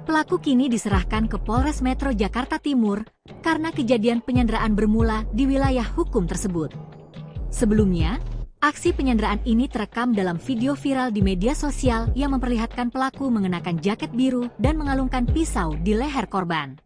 Pelaku kini diserahkan ke Polres Metro Jakarta Timur karena kejadian penyanderaan bermula di wilayah hukum tersebut. Sebelumnya, aksi penyanderaan ini terekam dalam video viral di media sosial yang memperlihatkan pelaku mengenakan jaket biru dan mengalungkan pisau di leher korban.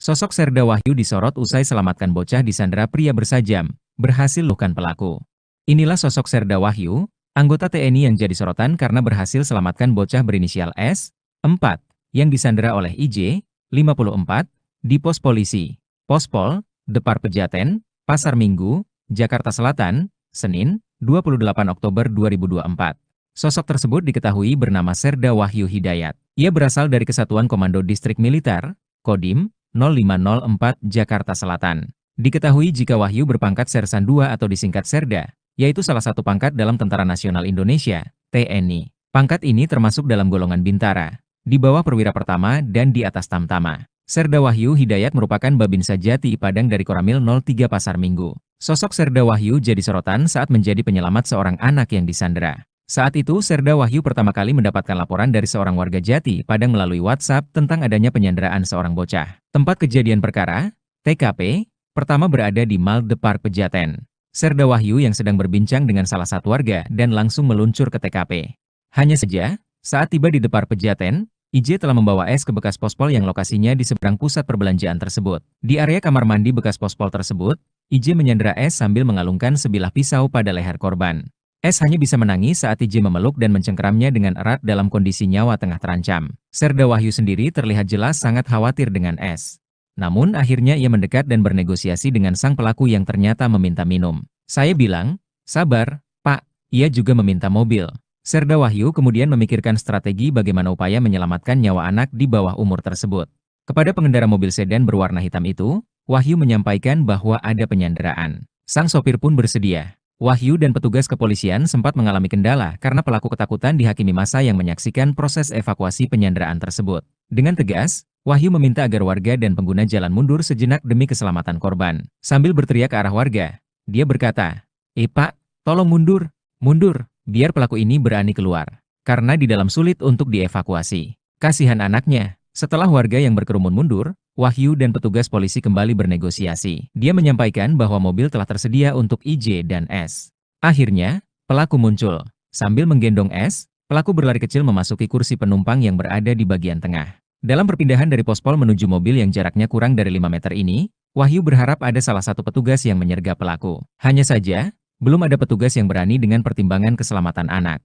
Sosok Serda Wahyu disorot usai selamatkan bocah disandera pria bersajam, berhasil lukan pelaku. Inilah sosok Serda Wahyu, anggota TNI yang jadi sorotan karena berhasil selamatkan bocah berinisial S, 4, yang disandera oleh IJ, 54, di pos polisi, Pospol, Depar Pejaten, Pasar Minggu, Jakarta Selatan, Senin, 28 Oktober 2024. Sosok tersebut diketahui bernama Serda Wahyu Hidayat. Ia berasal dari Kesatuan Komando Distrik Militer, Kodim, 0504, Jakarta Selatan. Diketahui jika Wahyu berpangkat Sersan II atau disingkat Serda, yaitu salah satu pangkat dalam Tentara Nasional Indonesia, TNI. Pangkat ini termasuk dalam golongan bintara, di bawah perwira pertama dan di atas tamtama. Serda Wahyu Hidayat merupakan Babinsa Jati Padang dari Koramil 03 Pasar Minggu. Sosok Serda Wahyu jadi sorotan saat menjadi penyelamat seorang anak yang disandera. Saat itu Serda Wahyu pertama kali mendapatkan laporan dari seorang warga Jati Padang melalui WhatsApp tentang adanya penyanderaan seorang bocah. Tempat kejadian perkara, TKP, pertama berada di Mal Depar Pejaten. Serda Wahyu yang sedang berbincang dengan salah satu warga dan langsung meluncur ke TKP. Hanya saja, saat tiba di Depar Pejaten, IJ telah membawa S ke bekas pospol yang lokasinya di seberang pusat perbelanjaan tersebut. Di area kamar mandi bekas pospol tersebut, IJ menyandera S sambil mengalungkan sebilah pisau pada leher korban. S hanya bisa menangis saat IJ memeluk dan mencengkeramnya dengan erat dalam kondisi nyawa tengah terancam. Serda Wahyu sendiri terlihat jelas sangat khawatir dengan S. Namun akhirnya ia mendekat dan bernegosiasi dengan sang pelaku yang ternyata meminta minum. Saya bilang, sabar, Pak, ia juga meminta mobil. Serda Wahyu kemudian memikirkan strategi bagaimana upaya menyelamatkan nyawa anak di bawah umur tersebut. Kepada pengendara mobil sedan berwarna hitam itu, Wahyu menyampaikan bahwa ada penyanderaan. Sang sopir pun bersedia. Wahyu dan petugas kepolisian sempat mengalami kendala karena pelaku ketakutan dihakimi massa yang menyaksikan proses evakuasi penyanderaan tersebut. Dengan tegas, Wahyu meminta agar warga dan pengguna jalan mundur sejenak demi keselamatan korban. Sambil berteriak ke arah warga, dia berkata, Pak, tolong mundur, mundur. Biar pelaku ini berani keluar, karena di dalam sulit untuk dievakuasi. Kasihan anaknya. Setelah warga yang berkerumun mundur, Wahyu dan petugas polisi kembali bernegosiasi. Dia menyampaikan bahwa mobil telah tersedia untuk IJ dan S. Akhirnya, pelaku muncul. Sambil menggendong S, pelaku berlari kecil memasuki kursi penumpang yang berada di bagian tengah. Dalam perpindahan dari pospol menuju mobil yang jaraknya kurang dari 5 meter ini, Wahyu berharap ada salah satu petugas yang menyergap pelaku. Hanya saja, belum ada petugas yang berani dengan pertimbangan keselamatan anak.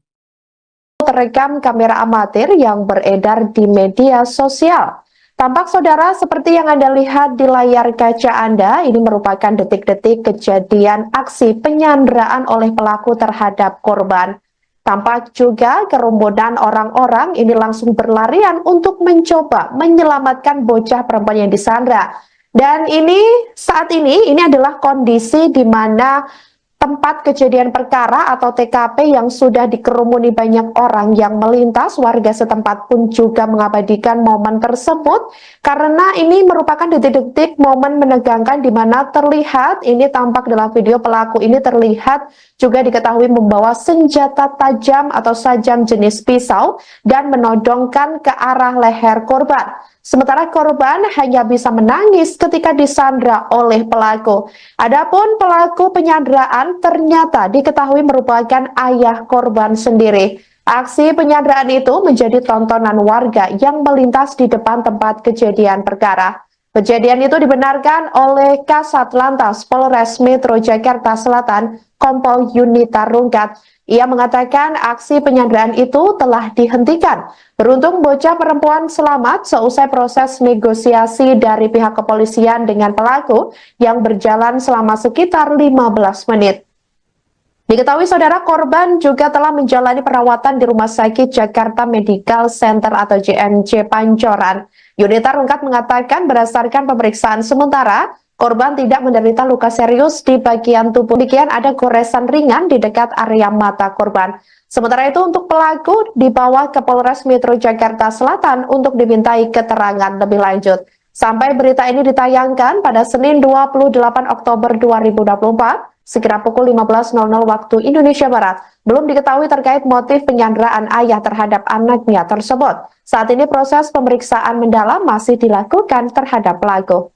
Terekam kamera amatir yang beredar di media sosial. Tampak saudara seperti yang Anda lihat di layar kaca Anda, ini merupakan detik-detik kejadian aksi penyanderaan oleh pelaku terhadap korban. Tampak juga kerumunan orang-orang ini langsung berlarian untuk mencoba menyelamatkan bocah perempuan yang disandra. Dan saat ini adalah kondisi di mana tempat kejadian perkara atau TKP yang sudah dikerumuni banyak orang yang melintas. Warga setempat pun juga mengabadikan momen tersebut karena ini merupakan detik-detik momen menegangkan di mana terlihat, ini tampak dalam video pelaku ini terlihat juga diketahui membawa senjata tajam atau sajam jenis pisau dan menodongkan ke arah leher korban. Sementara korban hanya bisa menangis ketika disandra oleh pelaku. Adapun pelaku penyanderaan ternyata diketahui merupakan ayah korban sendiri. Aksi penyanderaan itu menjadi tontonan warga yang melintas di depan tempat kejadian perkara. Kejadian itu dibenarkan oleh Kasat Lantas Polres Metro Jakarta Selatan, Kompol Yunita Rungkat. Ia mengatakan aksi penyanderaan itu telah dihentikan. Beruntung bocah perempuan selamat seusai proses negosiasi dari pihak kepolisian dengan pelaku yang berjalan selama sekitar 15 menit. Diketahui saudara korban juga telah menjalani perawatan di Rumah Sakit Jakarta Medical Center atau JMC Pancoran. Yunita Rungkat mengatakan berdasarkan pemeriksaan sementara, korban tidak menderita luka serius di bagian tubuh. Demikian ada goresan ringan di dekat area mata korban. Sementara itu untuk pelaku dibawa ke Polres Metro Jakarta Selatan untuk dimintai keterangan lebih lanjut. Sampai berita ini ditayangkan pada Senin 28 Oktober 2024, sekira pukul 15.00 waktu Indonesia Barat, belum diketahui terkait motif penyanderaan ayah terhadap anaknya tersebut. Saat ini proses pemeriksaan mendalam masih dilakukan terhadap pelaku.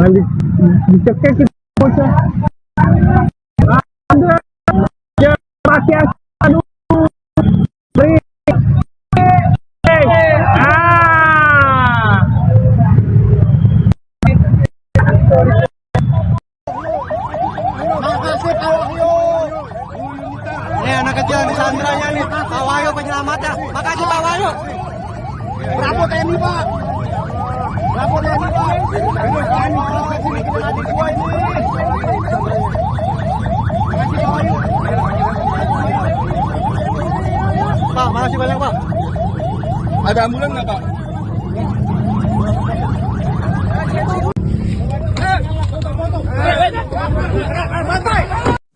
Dicekek itu bocah. Ada dia pakai aduh. Break. Ah. Makasih Pak Wahyu. Nih anak kecil di Sandranya nih. Pak Wahyu penyelamatnya. Makasih Pak Wahyu. Bravo TNI Pak. Bravo TNI Pak. Sini kita adik gua ini. Makasih Pak Wahyu. Pak, makasih banyak Pak. Ada ambulan nggak Pak?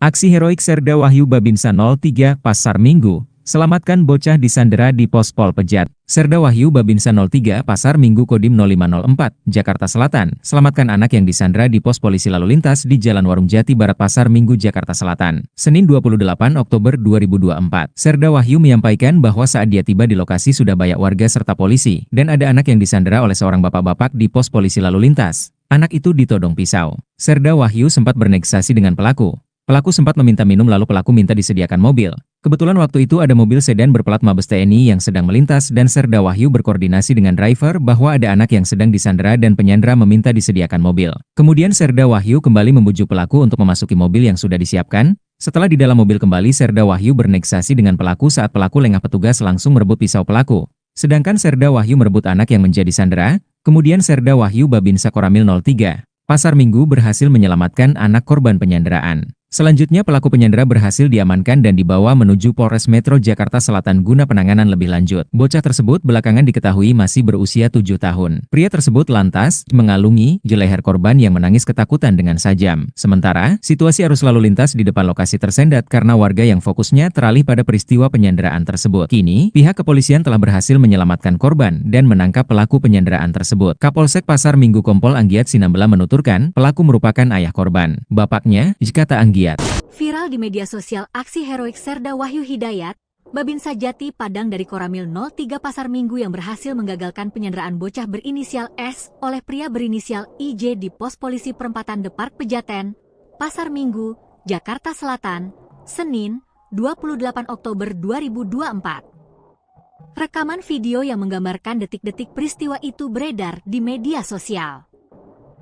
Aksi heroik Serda Wahyu Babinsa 03 Pasar Minggu, selamatkan bocah disandera di pos Pol Pejat. Serda Wahyu Babinsa 03 Pasar Minggu Kodim 0504, Jakarta Selatan, selamatkan anak yang disandera di pos polisi lalu lintas di Jalan Warung Jati Barat Pasar Minggu, Jakarta Selatan, Senin 28 Oktober 2024. Serda Wahyu menyampaikan bahwa saat dia tiba di lokasi sudah banyak warga serta polisi, dan ada anak yang disandera oleh seorang bapak-bapak di pos polisi lalu lintas. Anak itu ditodong pisau. Serda Wahyu sempat bernegosiasi dengan pelaku. Pelaku sempat meminta minum lalu pelaku minta disediakan mobil. Kebetulan waktu itu ada mobil sedan berplat Mabes TNI yang sedang melintas dan Serda Wahyu berkoordinasi dengan driver bahwa ada anak yang sedang disandera dan penyandera meminta disediakan mobil. Kemudian Serda Wahyu kembali membujuk pelaku untuk memasuki mobil yang sudah disiapkan. Setelah di dalam mobil kembali, Serda Wahyu bernegosiasi dengan pelaku saat pelaku lengah, petugas langsung merebut pisau pelaku. Sedangkan Serda Wahyu merebut anak yang menjadi sandera. Kemudian Serda Wahyu Babinsa Koramil 03 Pasar Minggu berhasil menyelamatkan anak korban penyanderaan. Selanjutnya pelaku penyandera berhasil diamankan dan dibawa menuju Polres Metro Jakarta Selatan guna penanganan lebih lanjut. Bocah tersebut belakangan diketahui masih berusia 7 tahun. Pria tersebut lantas mengalungi leher korban yang menangis ketakutan dengan sajam. Sementara, situasi arus lalu lintas di depan lokasi tersendat karena warga yang fokusnya teralih pada peristiwa penyanderaan tersebut. Kini, pihak kepolisian telah berhasil menyelamatkan korban dan menangkap pelaku penyanderaan tersebut. Kapolsek Pasar Minggu Kompol Anggiat Sinambela menuturkan, pelaku merupakan ayah korban. Bapaknya, kata Anggiat. Viral di media sosial aksi heroik Serda Wahyu Hidayat, Babinsa Jati Padang dari Koramil 03 Pasar Minggu yang berhasil menggagalkan penyanderaan bocah berinisial S oleh pria berinisial IJ di pos polisi perempatan Depark Pejaten, Pasar Minggu, Jakarta Selatan, Senin, 28 Oktober 2024. Rekaman video yang menggambarkan detik-detik peristiwa itu beredar di media sosial.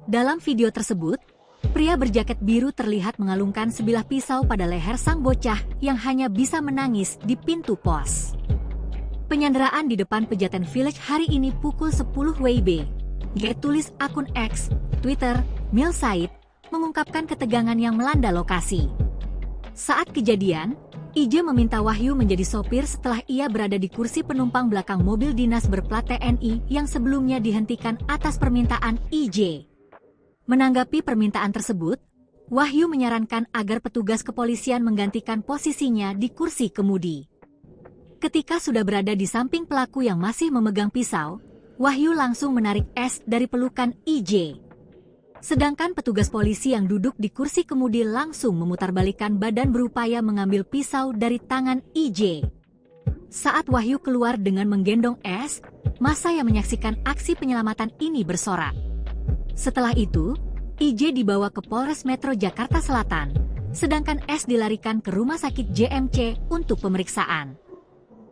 Dalam video tersebut, pria berjaket biru terlihat mengalungkan sebilah pisau pada leher sang bocah yang hanya bisa menangis di pintu pos. Penyanderaan di depan Pejaten Village hari ini pukul 10 WIB. Tulis akun X, Twitter, Mil Said, mengungkapkan ketegangan yang melanda lokasi. Saat kejadian, IJ meminta Wahyu menjadi sopir setelah ia berada di kursi penumpang belakang mobil dinas berplat TNI yang sebelumnya dihentikan atas permintaan IJ. Menanggapi permintaan tersebut, Wahyu menyarankan agar petugas kepolisian menggantikan posisinya di kursi kemudi. Ketika sudah berada di samping pelaku yang masih memegang pisau, Wahyu langsung menarik S dari pelukan IJ. Sedangkan petugas polisi yang duduk di kursi kemudi langsung memutarbalikkan badan berupaya mengambil pisau dari tangan IJ. Saat Wahyu keluar dengan menggendong S, massa yang menyaksikan aksi penyelamatan ini bersorak. Setelah itu, IJ dibawa ke Polres Metro Jakarta Selatan, sedangkan S dilarikan ke Rumah Sakit JMC untuk pemeriksaan.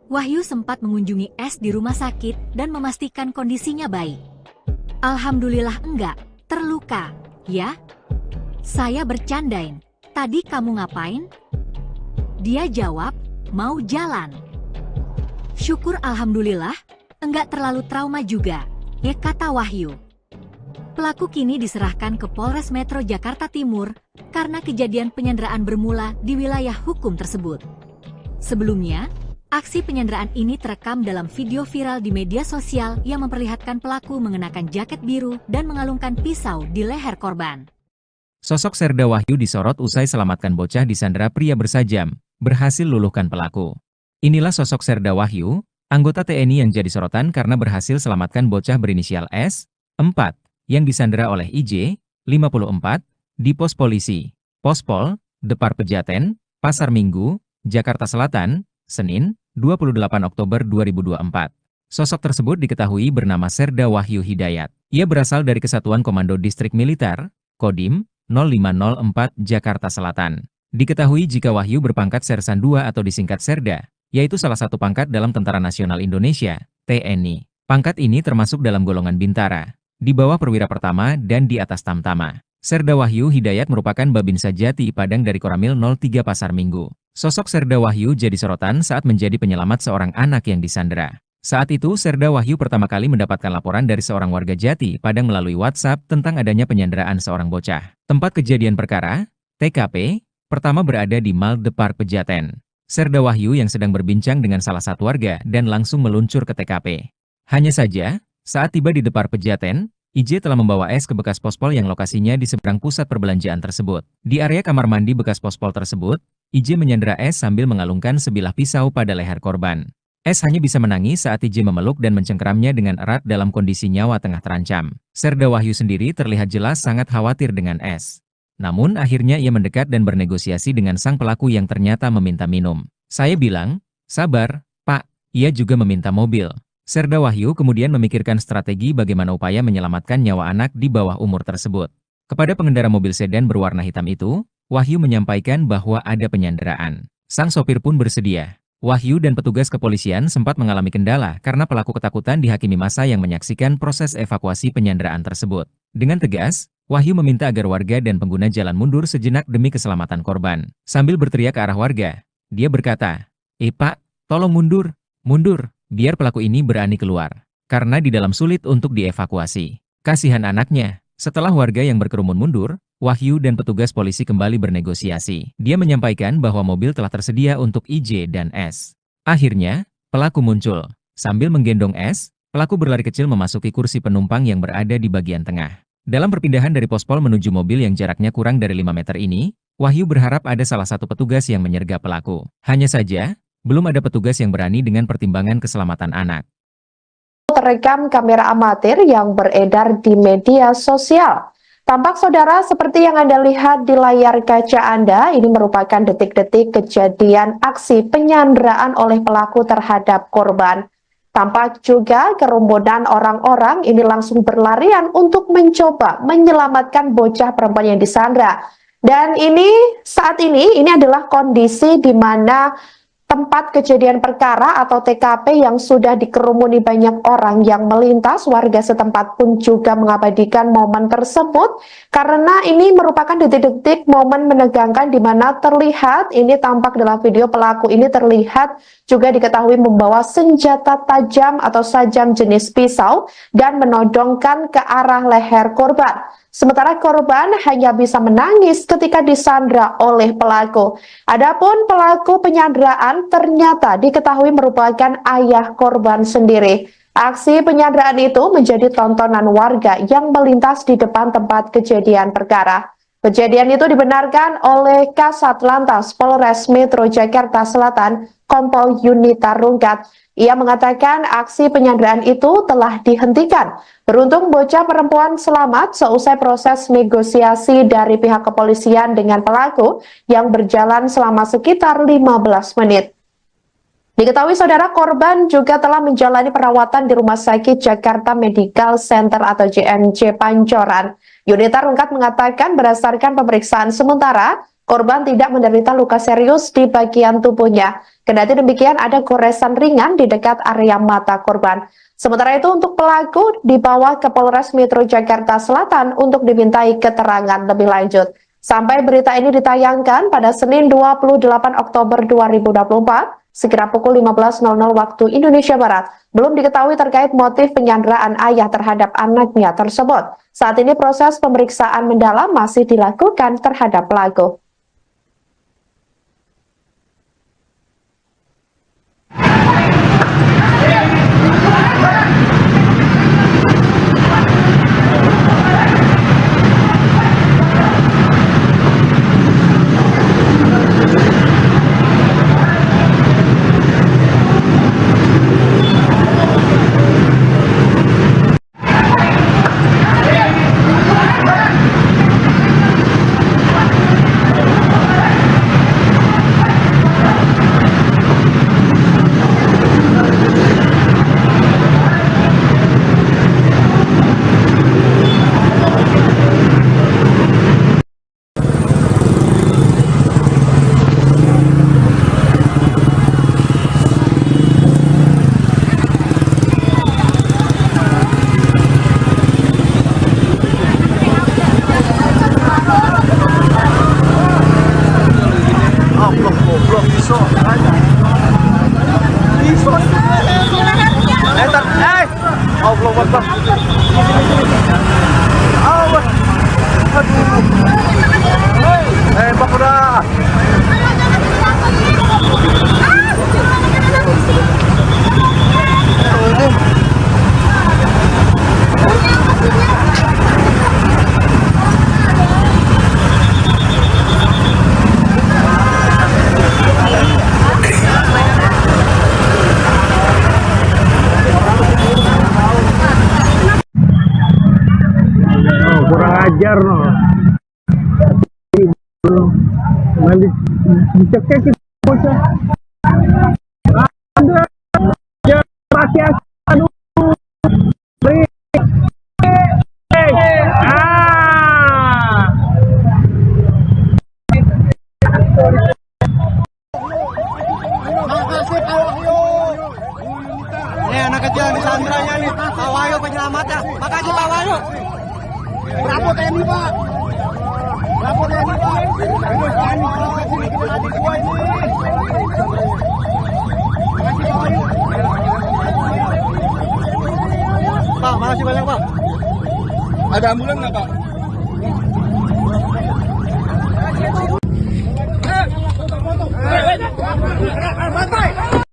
Wahyu sempat mengunjungi S di rumah sakit dan memastikan kondisinya baik. Alhamdulillah enggak terluka, ya? Saya bercandain, tadi kamu ngapain? Dia jawab, mau jalan. Syukur alhamdulillah, enggak terlalu trauma juga, ya kata Wahyu. Pelaku kini diserahkan ke Polres Metro Jakarta Timur karena kejadian penyanderaan bermula di wilayah hukum tersebut. Sebelumnya, aksi penyanderaan ini terekam dalam video viral di media sosial yang memperlihatkan pelaku mengenakan jaket biru dan mengalungkan pisau di leher korban. Sosok Serda Wahyu disorot usai selamatkan bocah disandera pria bersajam, berhasil luluhkan pelaku. Inilah sosok Serda Wahyu, anggota TNI yang jadi sorotan karena berhasil selamatkan bocah berinisial S, 4, yang disandera oleh IJ, 54, di pos polisi, Pospol, Depar Pejaten, Pasar Minggu, Jakarta Selatan, Senin, 28 Oktober 2024. Sosok tersebut diketahui bernama Serda Wahyu Hidayat. Ia berasal dari Kesatuan Komando Distrik Militer, Kodim 0504 Jakarta Selatan. Diketahui jika Wahyu berpangkat Sersan II atau disingkat Serda, yaitu salah satu pangkat dalam Tentara Nasional Indonesia, TNI. Pangkat ini termasuk dalam golongan Bintara, di bawah Perwira Pertama dan di atas Tamtama. Serda Wahyu Hidayat merupakan Babinsa Jati Padang dari Koramil 03 Pasar Minggu. Sosok Serda Wahyu jadi sorotan saat menjadi penyelamat seorang anak yang disandera. Saat itu, Serda Wahyu pertama kali mendapatkan laporan dari seorang warga Jati Padang melalui WhatsApp tentang adanya penyanderaan seorang bocah. Tempat kejadian perkara, TKP, pertama berada di Malde Park Pejaten. Serda Wahyu yang sedang berbincang dengan salah satu warga dan langsung meluncur ke TKP. Hanya saja, saat tiba di Depar Pejaten, IJ telah membawa S ke bekas pospol yang lokasinya di seberang pusat perbelanjaan tersebut. Di area kamar mandi bekas pospol tersebut, IJ menyandera S sambil mengalungkan sebilah pisau pada leher korban. S hanya bisa menangis saat IJ memeluk dan mencengkeramnya dengan erat dalam kondisi nyawa tengah terancam. Serda Wahyu sendiri terlihat jelas sangat khawatir dengan S. Namun akhirnya ia mendekat dan bernegosiasi dengan sang pelaku yang ternyata meminta minum. Saya bilang, sabar, Pak. Ia juga meminta mobil. Serda Wahyu kemudian memikirkan strategi bagaimana upaya menyelamatkan nyawa anak di bawah umur tersebut. Kepada pengendara mobil sedan berwarna hitam itu, Wahyu menyampaikan bahwa ada penyanderaan. Sang sopir pun bersedia. Wahyu dan petugas kepolisian sempat mengalami kendala karena pelaku ketakutan dihakimi massa yang menyaksikan proses evakuasi penyanderaan tersebut. Dengan tegas, Wahyu meminta agar warga dan pengguna jalan mundur sejenak demi keselamatan korban. Sambil berteriak ke arah warga, dia berkata, Pak, tolong mundur, mundur, biar pelaku ini berani keluar. Karena di dalam sulit untuk dievakuasi. Kasihan anaknya. Setelah warga yang berkerumun mundur, Wahyu dan petugas polisi kembali bernegosiasi. Dia menyampaikan bahwa mobil telah tersedia untuk IJ dan S. Akhirnya, pelaku muncul. Sambil menggendong S, pelaku berlari kecil memasuki kursi penumpang yang berada di bagian tengah. Dalam perpindahan dari pospol menuju mobil yang jaraknya kurang dari 5 meter ini, Wahyu berharap ada salah satu petugas yang menyergap pelaku. Hanya saja, belum ada petugas yang berani dengan pertimbangan keselamatan anak. Terekam kamera amatir yang beredar di media sosial. Tampak saudara seperti yang Anda lihat di layar kaca Anda, ini merupakan detik-detik kejadian aksi penyanderaan oleh pelaku terhadap korban. Tampak juga kerumunan orang-orang ini langsung berlarian untuk mencoba menyelamatkan bocah perempuan yang disandra. Dan saat ini adalah kondisi di mana tempat kejadian perkara atau TKP yang sudah dikerumuni banyak orang yang melintas. Warga setempat pun juga mengabadikan momen tersebut karena ini merupakan detik-detik momen menegangkan di mana terlihat, ini tampak dalam video pelaku ini terlihat juga diketahui membawa senjata tajam atau sajam jenis pisau dan menodongkan ke arah leher korban. Sementara korban hanya bisa menangis ketika disandra oleh pelaku. Adapun pelaku penyanderaan ternyata diketahui merupakan ayah korban sendiri. Aksi penyanderaan itu menjadi tontonan warga yang melintas di depan tempat kejadian perkara. Kejadian itu dibenarkan oleh Kasat Lantas Polres Metro Jakarta Selatan, Kompol Yunita Rungkat. Ia mengatakan aksi penyanderaan itu telah dihentikan. Beruntung bocah perempuan selamat seusai proses negosiasi dari pihak kepolisian dengan pelaku yang berjalan selama sekitar 15 menit. Diketahui saudara korban juga telah menjalani perawatan di Rumah Sakit Jakarta Medical Center atau JMC Pancoran. Yunita Rungkat mengatakan berdasarkan pemeriksaan sementara, korban tidak menderita luka serius di bagian tubuhnya. Kendati demikian ada goresan ringan di dekat area mata korban. Sementara itu untuk pelaku dibawa ke Polres Metro Jakarta Selatan untuk dimintai keterangan lebih lanjut. Sampai berita ini ditayangkan pada Senin 28 Oktober 2024, sekira pukul 15.00 waktu Indonesia Barat, belum diketahui terkait motif penyanderaan ayah terhadap anaknya tersebut. Saat ini proses pemeriksaan mendalam masih dilakukan terhadap pelaku. Bakura. Kurang ajar no. Nanti dicekek kita bocah. Ada pakai aduh. Beri. Makasih Pak Wahyu. Nih anak kecil di sandranya nih. Pak Wahyu penyelamatnya. Makasih Pak Wahyu. Bravo TNI Pak. Bravo TNI Pak. Sini kita latih gua ini. Makasih Pak Wahyu. Pak, makasih banyak Pak. Ada ambulan nggak Pak?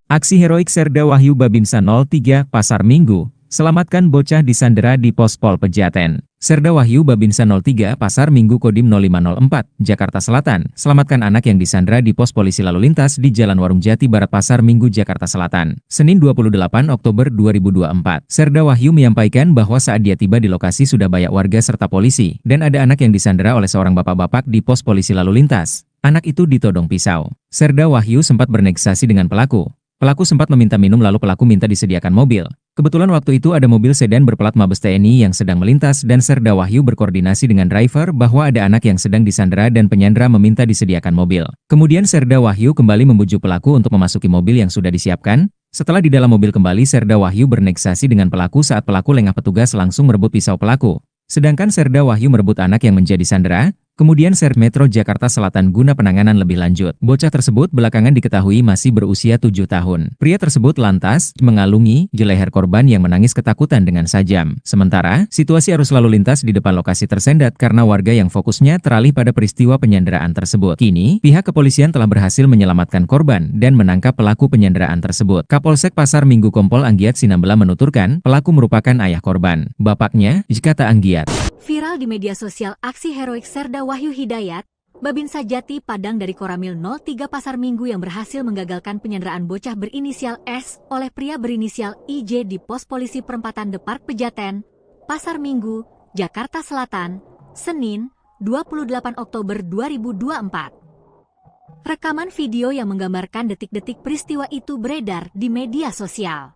Aksi heroik Serda Wahyu Babinsa 03 Pasar Minggu, selamatkan bocah disandera di Pos Pol Pejaten. Serda Wahyu Babinsa 03 Pasar Minggu Kodim 0504, Jakarta Selatan, selamatkan anak yang disandera di pos polisi lalu lintas di Jalan Warung Jati Barat Pasar Minggu, Jakarta Selatan, Senin 28 Oktober 2024. Serda Wahyu menyampaikan bahwa saat dia tiba di lokasi sudah banyak warga serta polisi, dan ada anak yang disandera oleh seorang bapak-bapak di pos polisi lalu lintas. Anak itu ditodong pisau. Serda Wahyu sempat bernegosiasi dengan pelaku. Pelaku sempat meminta minum lalu pelaku minta disediakan mobil. Kebetulan waktu itu ada mobil sedan berplat Mabes TNI yang sedang melintas dan Serda Wahyu berkoordinasi dengan driver bahwa ada anak yang sedang disandera dan penyandera meminta disediakan mobil. Kemudian Serda Wahyu kembali membujuk pelaku untuk memasuki mobil yang sudah disiapkan. Setelah di dalam mobil kembali, Serda Wahyu bernegosiasi dengan pelaku saat pelaku lengah, petugas langsung merebut pisau pelaku. Sedangkan Serda Wahyu merebut anak yang menjadi sandera. Kemudian Sert Metro Jakarta Selatan guna penanganan lebih lanjut. Bocah tersebut belakangan diketahui masih berusia 7 tahun. Pria tersebut lantas mengalungi leher korban yang menangis ketakutan dengan sajam. Sementara, situasi arus lalu lintas di depan lokasi tersendat karena warga yang fokusnya teralih pada peristiwa penyanderaan tersebut. Kini, pihak kepolisian telah berhasil menyelamatkan korban dan menangkap pelaku penyanderaan tersebut. Kapolsek Pasar Minggu Kompol Anggiat Sinambela menuturkan, pelaku merupakan ayah korban. Bapaknya, kata Anggiat. Viral di media sosial aksi heroik Serda Wahyu Hidayat, Babinsa Jati Padang dari Koramil 03 Pasar Minggu yang berhasil menggagalkan penyanderaan bocah berinisial S oleh pria berinisial IJ di pos polisi perempatan Depark Pejaten, Pasar Minggu, Jakarta Selatan, Senin, 28 Oktober 2024. Rekaman video yang menggambarkan detik-detik peristiwa itu beredar di media sosial.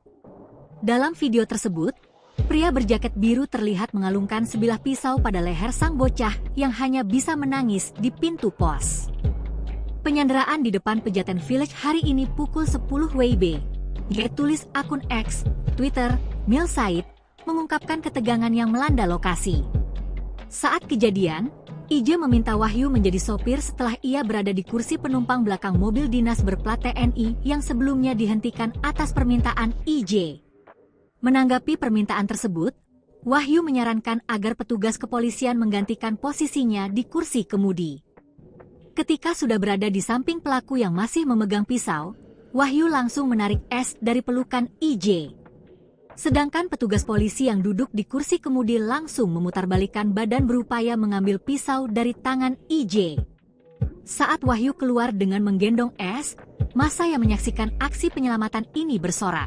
Dalam video tersebut, pria berjaket biru terlihat mengalungkan sebilah pisau pada leher sang bocah yang hanya bisa menangis di pintu pos. Penyanderaan di depan Pejaten Village hari ini pukul 10 WIB. Tulis akun X, Twitter, Mil Said, mengungkapkan ketegangan yang melanda lokasi. Saat kejadian, IJ meminta Wahyu menjadi sopir setelah ia berada di kursi penumpang belakang mobil dinas berplat TNI yang sebelumnya dihentikan atas permintaan IJ. Menanggapi permintaan tersebut, Wahyu menyarankan agar petugas kepolisian menggantikan posisinya di kursi kemudi. Ketika sudah berada di samping pelaku yang masih memegang pisau, Wahyu langsung menarik S dari pelukan IJ. Sedangkan petugas polisi yang duduk di kursi kemudi langsung memutarbalikkan badan berupaya mengambil pisau dari tangan IJ. Saat Wahyu keluar dengan menggendong S, massa yang menyaksikan aksi penyelamatan ini bersorak.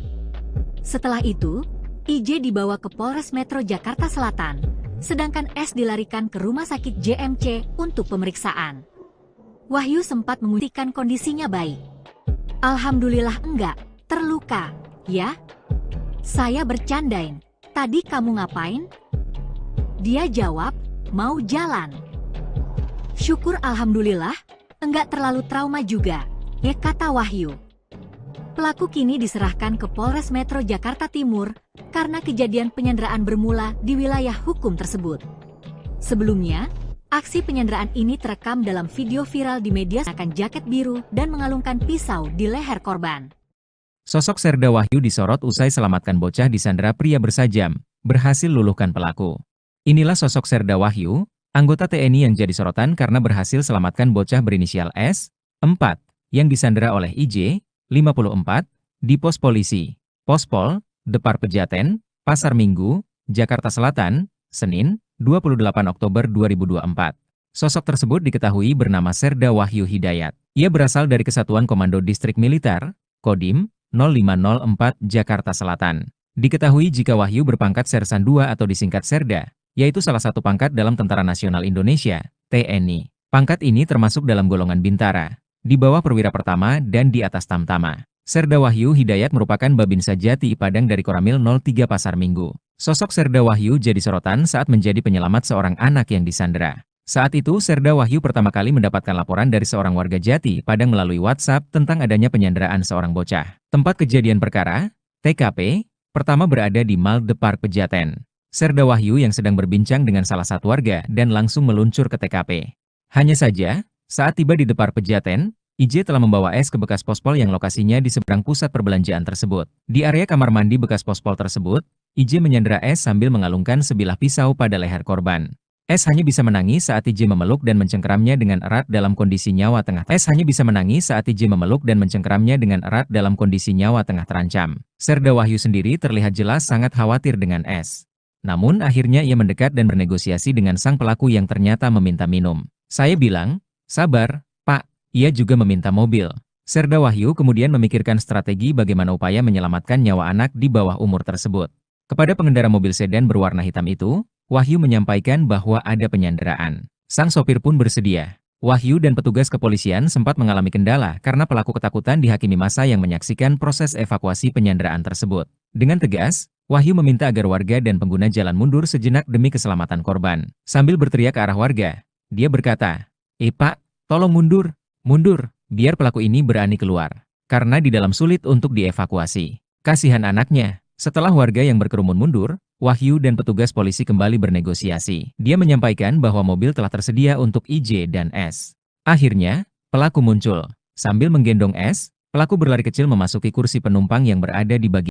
Setelah itu, IJ dibawa ke Polres Metro Jakarta Selatan, sedangkan S dilarikan ke Rumah Sakit JMC untuk pemeriksaan. Wahyu sempat membuktikan kondisinya baik. Alhamdulillah enggak, terluka, ya? Saya bercandain, tadi kamu ngapain? Dia jawab, mau jalan. Syukur alhamdulillah, enggak terlalu trauma juga, ya kata Wahyu. Pelaku kini diserahkan ke Polres Metro Jakarta Timur karena kejadian penyanderaan bermula di wilayah hukum tersebut. Sebelumnya, aksi penyanderaan ini terekam dalam video viral di media sosial jaket biru dan mengalungkan pisau di leher korban. Sosok Serda Wahyu disorot usai selamatkan bocah disandera pria bersajam, berhasil luluhkan pelaku. Inilah sosok Serda Wahyu, Anggota TNI yang jadi sorotan karena berhasil selamatkan bocah berinisial S, 4, yang disandera oleh IJ, 54, di pos polisi, Pospol, Depar Pejaten, Pasar Minggu, Jakarta Selatan, Senin, 28 Oktober 2024. Sosok tersebut diketahui bernama Serda Wahyu Hidayat. Ia berasal dari Kesatuan Komando Distrik Militer, Kodim, 0504 Jakarta Selatan. Diketahui jika Wahyu berpangkat Sersan II atau disingkat Serda, yaitu salah satu pangkat dalam Tentara Nasional Indonesia, TNI. Pangkat ini termasuk dalam golongan Bintara, di bawah Perwira Pertama dan di atas Tamtama. Serda Wahyu Hidayat merupakan Babinsa Jati Padang dari Koramil 03 Pasar Minggu. Sosok Serda Wahyu jadi sorotan saat menjadi penyelamat seorang anak yang disandera. Saat itu, Serda Wahyu pertama kali mendapatkan laporan dari seorang warga Jati Padang melalui WhatsApp tentang adanya penyanderaan seorang bocah. Tempat kejadian perkara, TKP, pertama berada di Mal Depar Pejaten. Serda Wahyu yang sedang berbincang dengan salah satu warga dan langsung meluncur ke TKP. Hanya saja, saat tiba di Depar Pejaten, IJ telah membawa S ke bekas pospol yang lokasinya di seberang pusat perbelanjaan tersebut. Di area kamar mandi bekas pospol tersebut, IJ menyandera S sambil mengalungkan sebilah pisau pada leher korban. S hanya bisa menangis saat IJ memeluk dan mencengkeramnya dengan erat dalam kondisi nyawa tengah. Terancam. Serda Wahyu sendiri terlihat jelas sangat khawatir dengan S. Namun akhirnya ia mendekat dan bernegosiasi dengan sang pelaku yang ternyata meminta minum. Saya bilang, sabar, Pak. Ia juga meminta mobil. Serda Wahyu kemudian memikirkan strategi bagaimana upaya menyelamatkan nyawa anak di bawah umur tersebut. Kepada pengendara mobil sedan berwarna hitam itu, Wahyu menyampaikan bahwa ada penyanderaan. Sang sopir pun bersedia. Wahyu dan petugas kepolisian sempat mengalami kendala karena pelaku ketakutan dihakimi massa yang menyaksikan proses evakuasi penyanderaan tersebut. Dengan tegas, Wahyu meminta agar warga dan pengguna jalan mundur sejenak demi keselamatan korban. Sambil berteriak ke arah warga, dia berkata, Pak, tolong mundur, mundur, biar pelaku ini berani keluar. Karena di dalam sulit untuk dievakuasi. Kasihan anaknya. Setelah warga yang berkerumun mundur, Wahyu dan petugas polisi kembali bernegosiasi. Dia menyampaikan bahwa mobil telah tersedia untuk IJ dan S. Akhirnya, pelaku muncul. Sambil menggendong S, pelaku berlari kecil memasuki kursi penumpang yang berada di bagian